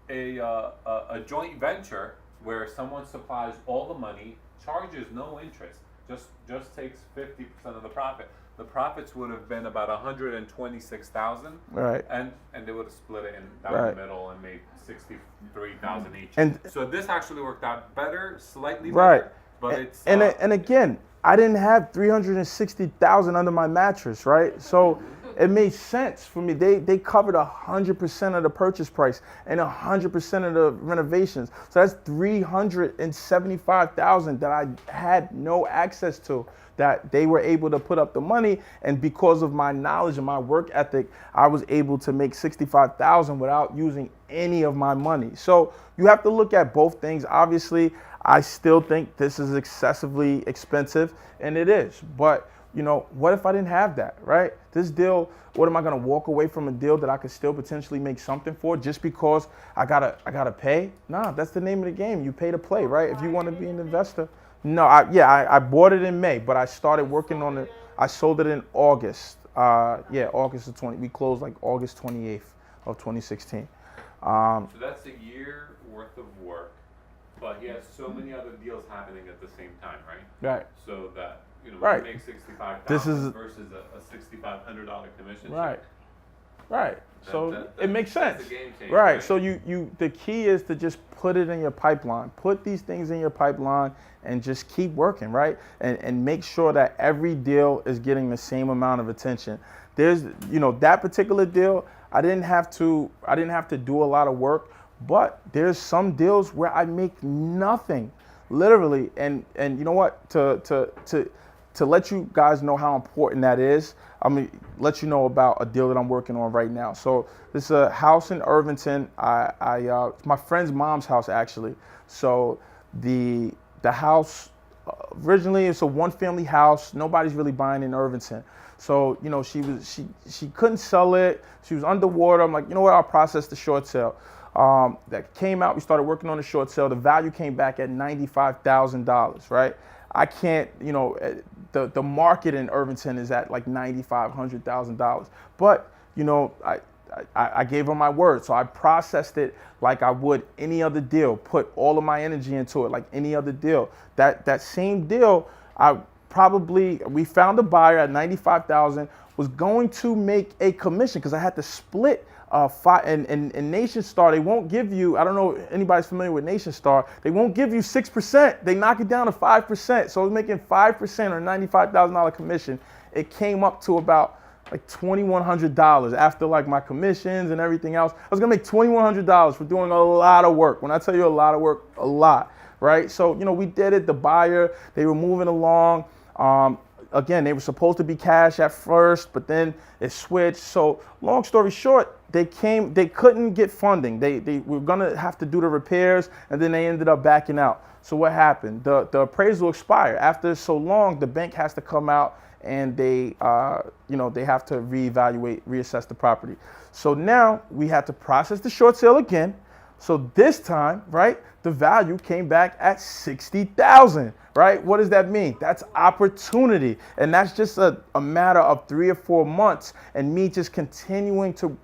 a joint venture where someone supplies all the money, charges no interest, just takes 50% of the profit. The profits would have been about $126,000, Right. and they would have split it down Right. the middle and made $63,000 each. And so this actually worked out better, slightly Right. better, but it's and again, I didn't have $360,000 under my mattress, right? So it made sense for me. They covered 100% of the purchase price and 100% of the renovations. So that's $375,000 that I had no access to, that they were able to put up the money. And because of my knowledge and my work ethic, I was able to make $65,000 without using any of my money. So you have to look at both things. Obviously, I still think this is excessively expensive, and it is. But what if I didn't have that, right? This deal, what am I gonna walk away from a deal that I could still potentially make something for just because I gotta pay? Nah, that's the name of the game. You pay to play, right? If you want to be an investor. No, I bought it in May, but I started working on it. I sold it in August. August of 20. We closed like August 28th of 2016. So that's a year worth of work, but he has so many other deals happening at the same time, right? Right. So that Right. you make $65,000 This is- versus a $6,500 commission. Right. check. Right. So it makes sense. That's a game changer, Right. So the key is to just put it in your pipeline. Put these things in your pipeline and just keep working, right? And make sure that every deal is getting the same amount of attention. There's, that particular deal, I didn't have to do a lot of work, but there's some deals where I make nothing, literally. And you know what? To let you guys know how important that is, I'm gonna let you know about a deal that I'm working on right now. So this is a house in Irvington. It's my friend's mom's house, actually. So the house, originally it's a one-family house. Nobody's really buying in Irvington. So she couldn't sell it. She was underwater. I'm like, you know what? I'll process the short sale. That came out. We started working on the short sale. The value came back at $95,000, right? I can't, the market in Irvington is at like $95,000, $100,000. But, I gave her my word. So I processed it like I would any other deal, put all of my energy into it like any other deal. That same deal, we found a buyer at $95,000, was going to make a commission because I had to split in Nation Star. They won't give you, I don't know if anybody's familiar with Nation Star, they won't give you 6%. They knock it down to 5%. So I was making 5% or $95,000 commission. It came up to about like $2,100 after like my commissions and everything else. I was gonna make $2,100 for doing a lot of work. When I tell you a lot of work, a lot, right? So, we did it. The buyer, they were moving along. Again, they were supposed to be cash at first, but then it switched. So long story short, they couldn't get funding. They were gonna have to do the repairs, and then they ended up backing out. So what happened? The appraisal expired. After so long, the bank has to come out and they have to reevaluate, reassess the property. So now we had to process the short sale again. So this time, right, the value came back at $60,000, right? What does that mean? That's opportunity. And that's just a matter of 3 or 4 months and me just continuing to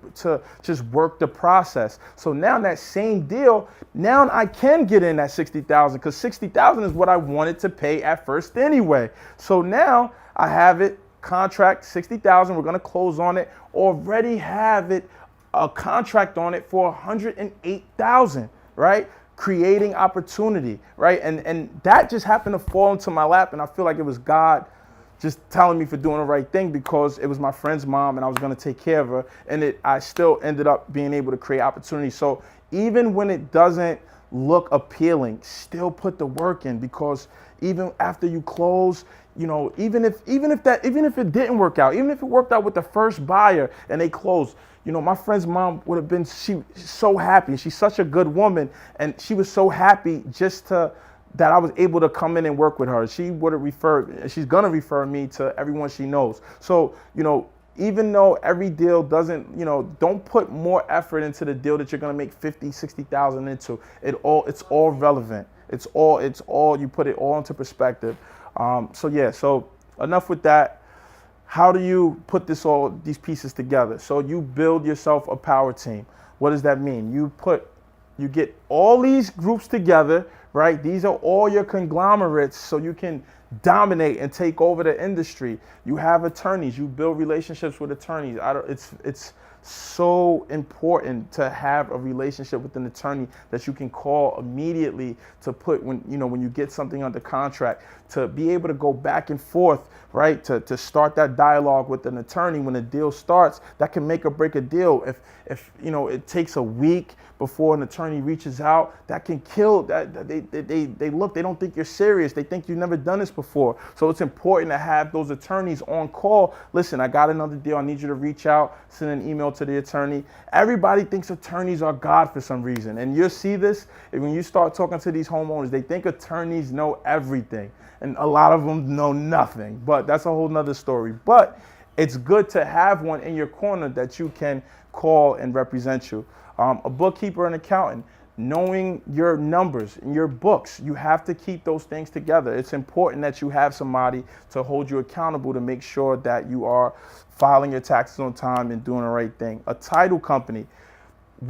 just work the process. So now that same deal, now I can get in at $60,000 because $60,000 is what I wanted to pay at first anyway. So now I have it, contract $60,000, we're gonna close on it, already have it, a contract on it for $108,000, right? Creating opportunity, right? And that just happened to fall into my lap, and I feel like it was God just telling me for doing the right thing because it was my friend's mom and I was gonna take care of her, and I still ended up being able to create opportunity. So even when it doesn't look appealing, still put the work in, because even after you close, even if it didn't work out, even if it worked out with the first buyer and they closed, my friend's mom would have been so happy. She's such a good woman, and she was so happy that I was able to come in and work with her. She would have she's gonna refer me to everyone she knows. So, even though every deal doesn't, don't put more effort into the deal that you're gonna make 50, 60,000 into. It's all relevant. It's all, you put it all into perspective. So enough with that. How do you put these pieces together? So you build yourself a power team. What does that mean? You get all these groups together, right? These are all your conglomerates, so you can dominate and take over the industry. You have attorneys. You build relationships with attorneys. It's so important to have a relationship with an attorney that you can call immediately to put when you get something under contract, to be able to go back and forth, right? To start that dialogue with an attorney when a deal starts. That can make or break a deal. If it takes a week before an attorney reaches out, that can kill that. They don't think you're serious. They think you've never done this before. So it's important to have those attorneys on call. Listen, I got another deal. I need you to reach out, send an email to the attorney. Everybody thinks attorneys are God for some reason. And you'll see this when you start talking to these homeowners. They think attorneys know everything. And a lot of them know nothing. But that's a whole nother story. But it's good to have one in your corner that you can call and represent you. A bookkeeper and accountant, knowing your numbers and your books, you have to keep those things together. It's important that you have somebody to hold you accountable to make sure that you are filing your taxes on time and doing the right thing. A title company,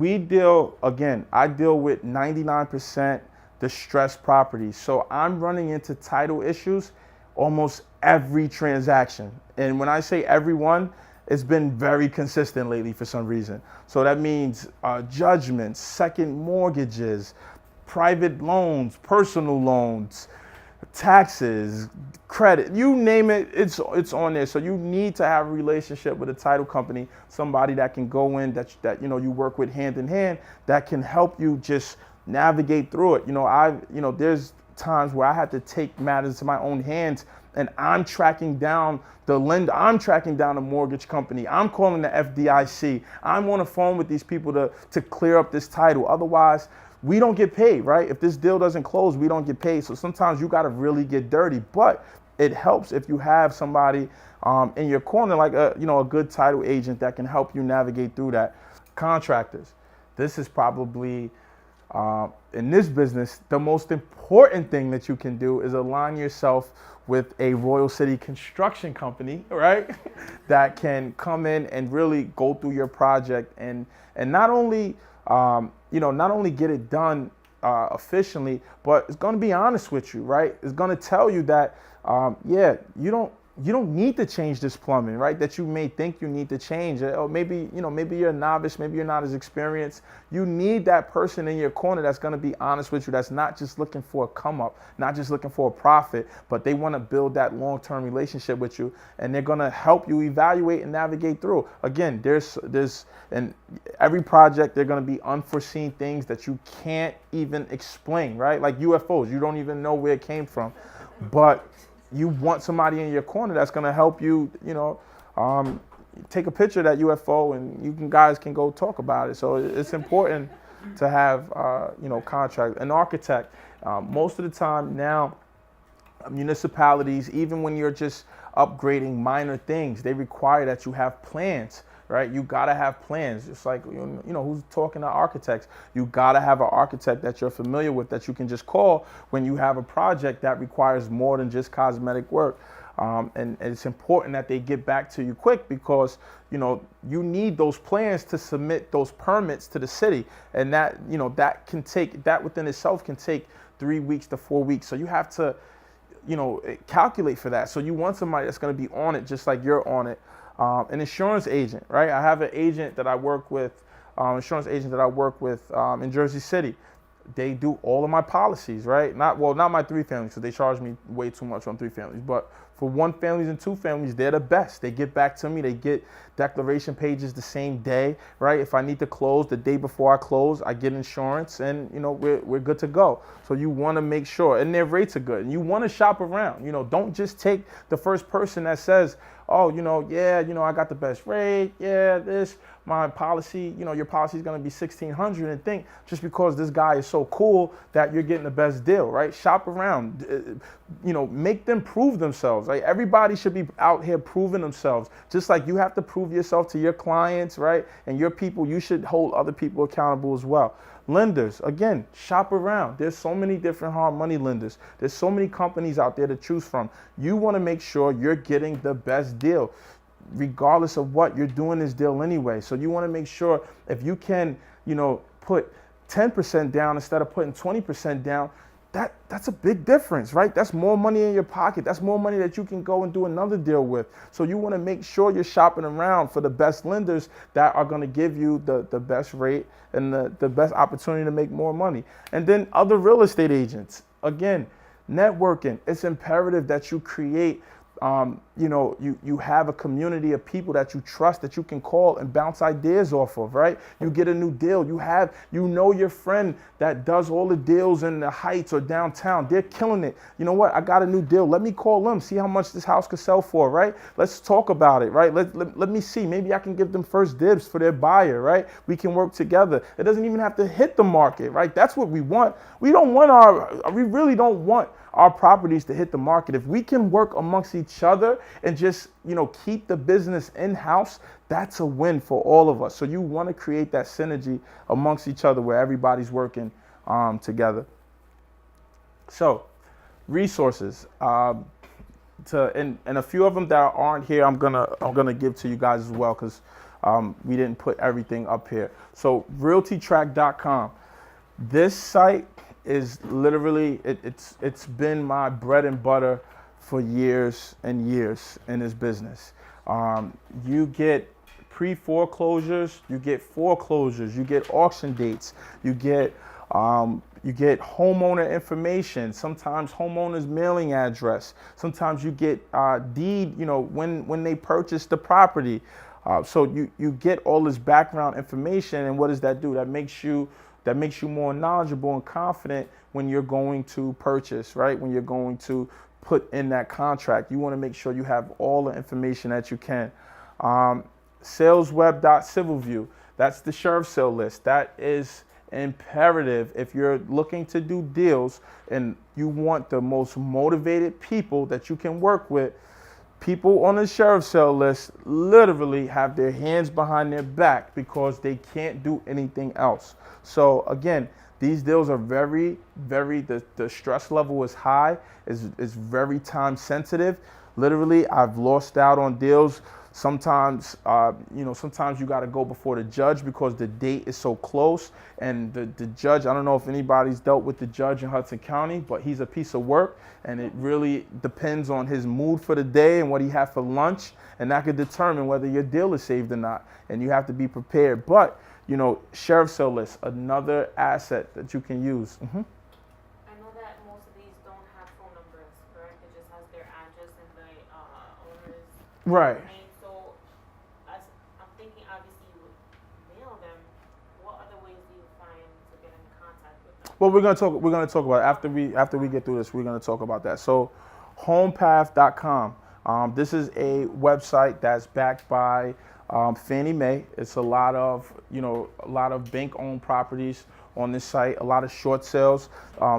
I deal with 99% distressed properties. So I'm running into title issues almost every transaction. And when I say everyone, it's been very consistent lately for some reason. So that means judgments, second mortgages, private loans, personal loans, taxes, credit, you name it, it's on there. So you need to have a relationship with a title company, somebody that can go in that you know you work with hand in hand, that can help you just navigate through it. There's times where I had to take matters to my own hands, and I'm tracking down the lender, I'm tracking down the mortgage company, I'm calling the FDIC, I'm on the phone with these people to clear up this title. Otherwise, we don't get paid, right? If this deal doesn't close, we don't get paid. So sometimes you got to really get dirty, but it helps if you have somebody in your corner, like a good title agent that can help you navigate through that. Contractors, this is probably in this business, the most important thing that you can do is align yourself with a Royal City construction company, right? That can come in and really go through your project and not only get it done efficiently, but it's going to be honest with you, right? It's going to tell you that, you don't need to change this plumbing, right? That you may think you need to change it. Or maybe you're a novice, maybe you're not as experienced. You need that person in your corner that's going to be honest with you, that's not just looking for a come up, not just looking for a profit, but they want to build that long-term relationship with you, and they're going to help you evaluate and navigate through. Again, there's in every project, there are going to be unforeseen things that you can't even explain, right? Like UFOs, you don't even know where it came from, but you want somebody in your corner that's going to help you, take a picture of that UFO, and guys can go talk about it. So it's important to have, contract. An architect, most of the time now, municipalities, even when you're just upgrading minor things, they require that you have plans. Right, you gotta have plans. Just like who's talking to architects. You gotta have an architect that you're familiar with, that you can just call when you have a project that requires more than just cosmetic work. And it's important that they get back to you quick, because you need those plans to submit those permits to the city, and that that within itself can take 3 weeks to 4 weeks. So you have to calculate for that. So you want somebody that's going to be on it, just like you're on it. An insurance agent, right? I have an agent that I work with, in Jersey City. They do all of my policies, right? Not my 3 families, because they charge me way too much on 3 families. But for 1 families and 2 families, they're the best. They get back to me. They get declaration pages the same day, right? If I need to close the day before I close, I get insurance, and we're good to go. So you want to make sure, and their rates are good. And you want to shop around. Don't just take the first person that says, oh, I got the best rate. Yeah, my policy, your policy is going to be $1,600, and think just because this guy is so cool that you're getting the best deal, right? Shop around, make them prove themselves. Right? Everybody should be out here proving themselves. Just like you have to prove yourself to your clients, right? And your people, you should hold other people accountable as well. Lenders, again, shop around. There's so many different hard money lenders. There's so many companies out there to choose from. You want to make sure you're getting the best deal, regardless of what you're doing this deal anyway. So you want to make sure if you can, put 10% down instead of putting 20% down, that's a big difference, right? That's more money in your pocket. That's more money that you can go and do another deal with. So you want to make sure you're shopping around for the best lenders that are going to give you the best rate and the best opportunity to make more money. And then other real estate agents, again, networking. It's imperative that you create you have a community of people that you trust, that you can call and bounce ideas off of, right? You get a new deal. Your friend that does all the deals in the Heights or downtown. They're killing it. You know what? I got a new deal. Let me call them, see how much this house could sell for, right? Let's talk about it, right? Let me see. Maybe I can give them first dibs for their buyer, right? We can work together. It doesn't even have to hit the market, right? That's what we want. We really don't want our properties to hit the market. If we can work amongst each other and just, keep the business in-house, that's a win for all of us. So you want to create that synergy amongst each other where everybody's working together. So resources, and a few of them that aren't here, I'm gonna give to you guys as well, because we didn't put everything up here. So realtytrack.com. This site is literally, it's been my bread and butter for years and years in this business. You get pre-foreclosures, you get foreclosures, you get auction dates, you get homeowner information, sometimes homeowner's mailing address, sometimes you get deed, when they purchased the property. So you get all this background information, and what does that do? That makes you more knowledgeable and confident when you're going to purchase, right? When you're going to put in that contract. You want to make sure you have all the information that you can. Salesweb.civilview, that's the sheriff sale list. That is imperative if you're looking to do deals and you want the most motivated people that you can work with. People on the sheriff sale list literally have their hands behind their back because they can't do anything else. So again, these deals are very, the stress level is high, is very time sensitive. Literally, I've lost out on deals. Sometimes, sometimes you got to go before the judge because the date is so close. And the judge, I don't know if anybody's dealt with the judge in Hudson County, but he's a piece of work. And it really depends on his mood for the day and what he had for lunch. And that could determine whether your deal is saved or not. And you have to be prepared. But, sheriff sale list, another asset that you can use. I know that most of these don't have phone numbers, correct? It just has their address and the owner's Right. name. So, as I'm thinking, obviously you would mail them. What other ways do you find to get in contact with them? Well, we're gonna talk about it. After we get through this, we're gonna talk about that. So, homepath.com. This is a website that's backed by Fannie Mae. It's a lot of bank-owned properties on this site. A lot of short sales.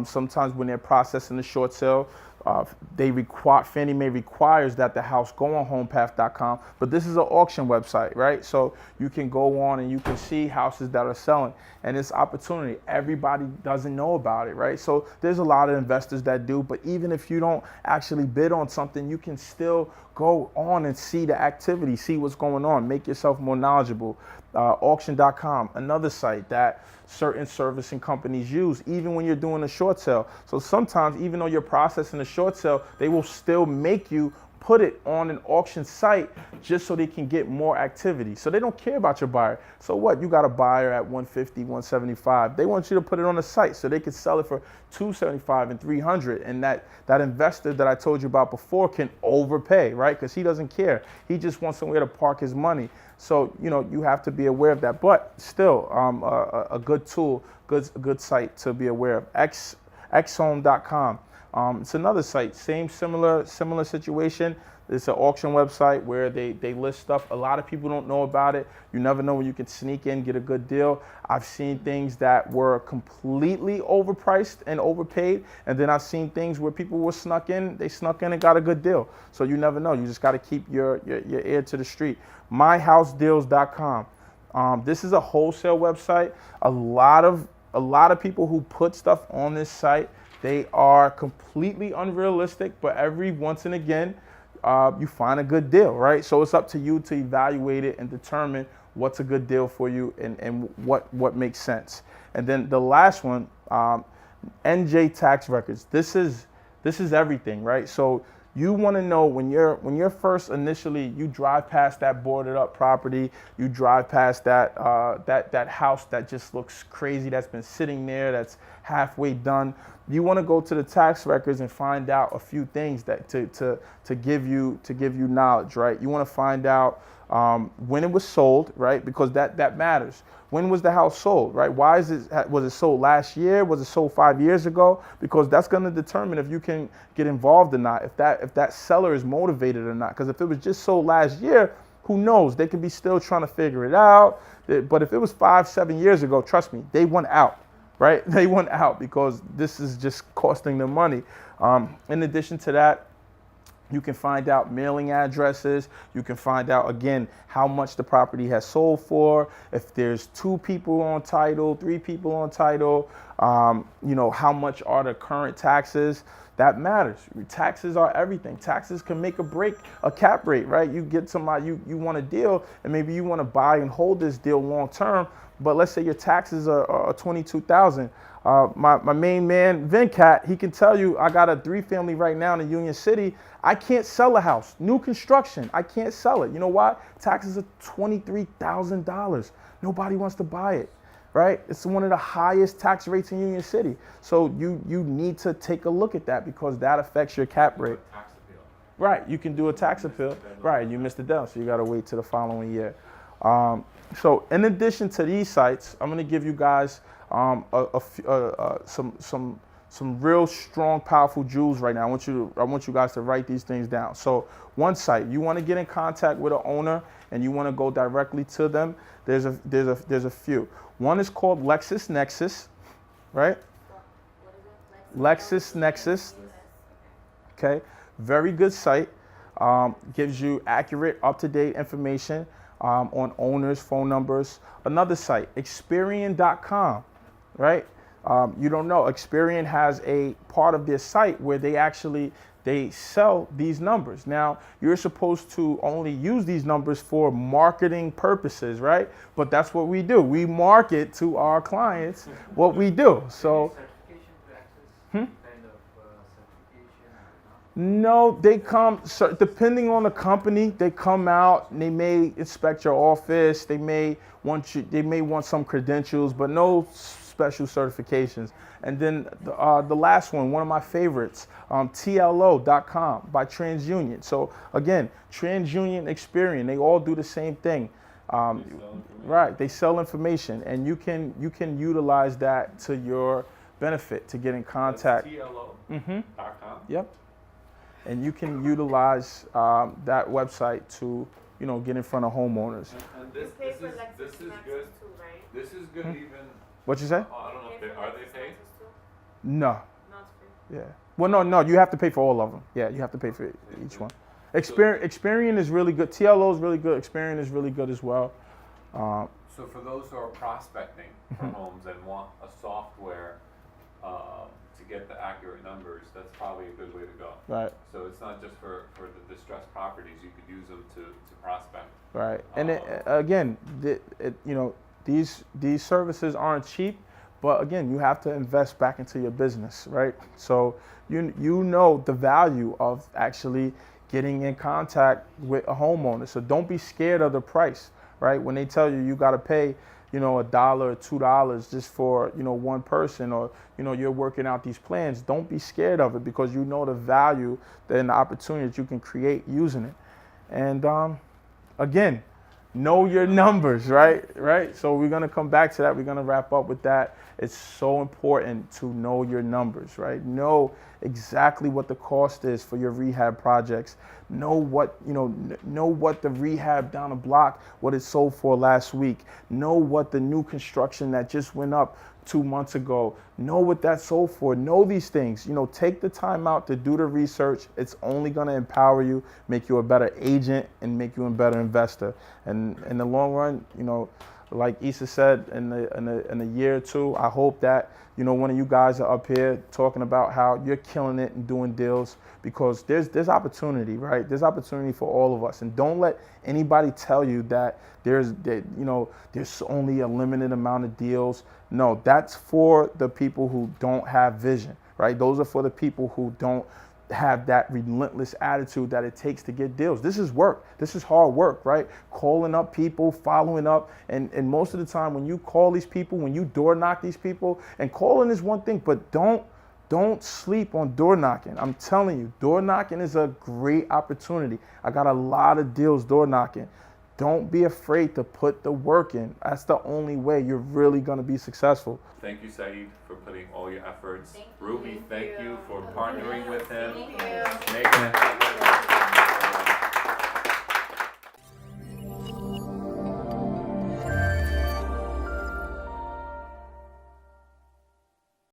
Sometimes when they're processing the short sale, Fannie Mae requires that the house go on homepath.com, but this is an auction website, right? So you can go on and you can see houses that are selling, and it's opportunity. Everybody doesn't know about it, right? So there's a lot of investors that do, but even if you don't actually bid on something, you can still go on and see the activity, see what's going on, make yourself more knowledgeable. Auction.com, another site that certain servicing companies use, even when you're doing a short sale. So sometimes, even though you're processing a short sale, they will still make you put it on an auction site just so they can get more activity. So they don't care about your buyer. So what? You got a buyer at 150, 175. They want you to put it on the site so they can sell it for 275 and 300. And that investor that I told you about before can overpay, right? Because he doesn't care. He just wants somewhere to park his money. So, you have to be aware of that. But still, a good tool, a good site to be aware of. Xhome.com. It's another site, similar situation. It's an auction website where they list stuff. A lot of people don't know about it. You never know when you can sneak in, get a good deal. I've seen things that were completely overpriced and overpaid, and then I've seen things where people were snuck in and got a good deal. So you never know. You just got to keep your ear to the street. myhousedeals.com. This is a wholesale website. A lot of people who put stuff on this site, they are completely unrealistic, but every once and again, you find a good deal, right? So it's up to you to evaluate it and determine what's a good deal for you and what makes sense. And then the last one, NJ tax records. This is everything, right? So you want to know when you're first initially, you drive past that boarded up property, you drive past that house that just looks crazy, that's been sitting there, that's halfway done. You want to go to the tax records and find out a few things that to give you knowledge, right? You want to find out when it was sold, right? Because that matters. When was the house sold, right? Was it sold last year? Was it sold 5 years ago? Because that's going to determine if you can get involved or not, if that seller is motivated or not. Because if it was just sold last year, who knows? They could be still trying to figure it out. But if it was 5-7 years ago, trust me, they went out, right? They went out because this is just costing them money. In addition to that, you can find out mailing addresses. You can find out, again, how much the property has sold for. If there's 2 people on title, 3 people on title, how much are the current taxes. That matters. Taxes are everything. Taxes can make or break a cap rate, right? You get somebody, you want a deal, and maybe you want to buy and hold this deal long term, but let's say your taxes are 22,000. My main man, Venkat, he can tell you, I got a 3-family right now in Union City. I can't sell a house. New construction, I can't sell it. You know why? Taxes are $23,000. Nobody wants to buy it. Right? It's one of the highest tax rates in Union City. So you need to take a look at that because that affects your cap rate. Tax appeal. Right, you can do a tax appeal. Right, you missed the deadline, so you got to wait till the following year. So in addition to these sites, I'm going to give you guys some real strong, powerful jewels right now. I want you guys to write these things down. So one site, you want to get in contact with an owner and you want to go directly to them. There's a few. One is called LexisNexis, right? What is it? LexisNexis. Okay, very good site. Gives you accurate, up-to-date information on owners, phone numbers. Another site, Experian.com, right? You don't know, Experian has a part of their site where they sell these numbers. Now, you're supposed to only use these numbers for marketing purposes, right? But that's what we do. We market to our clients what we do. So, no, they come, so depending on the company, they come out and they may inspect your office. They may want some credentials, but no special certifications. And then the last one of my favorites, TLO.com by TransUnion. So again, TransUnion, Experian, they all do the same thing. Right, they sell information, and you can utilize that to your benefit to get in contact. That's TLO.com. Yep. And you can utilize that website to get in front of homeowners. And You this pay is for good. LexisNexis too, right? This is good even. What you say? I don't know if Pay they for are they paid. LexisNexis too? No. No, it's free. Yeah. Well, no, you have to pay for all of them. Yeah, you have to pay for each one. Experian is really good. TLO is really good. Experian is really good as well. So for those who are prospecting for homes and want a software to get the accurate numbers, that's probably a good way to go. Right. So it's not just for the distressed properties. You could use them to prospect. Right. And again, these services aren't cheap, but again, you have to invest back into your business, right? So you know the value of actually getting in contact with a homeowner. So don't be scared of the price, right? When they tell you got to pay, $1 or $2 just for, one person, or, you're working out these plans, don't be scared of it because you know the value and the opportunity that you can create using it. And again, know your numbers, right? So we're going to come back to that. We're going to wrap up with that. It's so important to know your numbers, right? Know exactly what the cost is for your rehab projects. Know what the rehab down the block, what it sold for last week. Know what the new construction that just went up 2 months ago. Know what that sold for. Know these things. Take the time out to do the research. It's only going to empower you, make you a better agent, and make you a better investor. And in the long run, like Issa said, in a year or two, I hope that one of you guys are up here talking about how you're killing it and doing deals, because there's opportunity, right? There's opportunity for all of us, and don't let anybody tell you that there's only a limited amount of deals. No, that's for the people who don't have vision, right? Those are for the people who don't have that relentless attitude that it takes to get deals. This is work. This is hard work, right? Calling up people, following up. And most of the time when you call these people, when you door knock these people, and calling is one thing, but don't sleep on door knocking. I'm telling you, door knocking is a great opportunity. I got a lot of deals door knocking. Don't be afraid to put the work in. That's the only way you're really going to be successful. Thank you, Saeed, for putting all your efforts. Ruby, thank you for partnering with him. Thank you. Making it happen.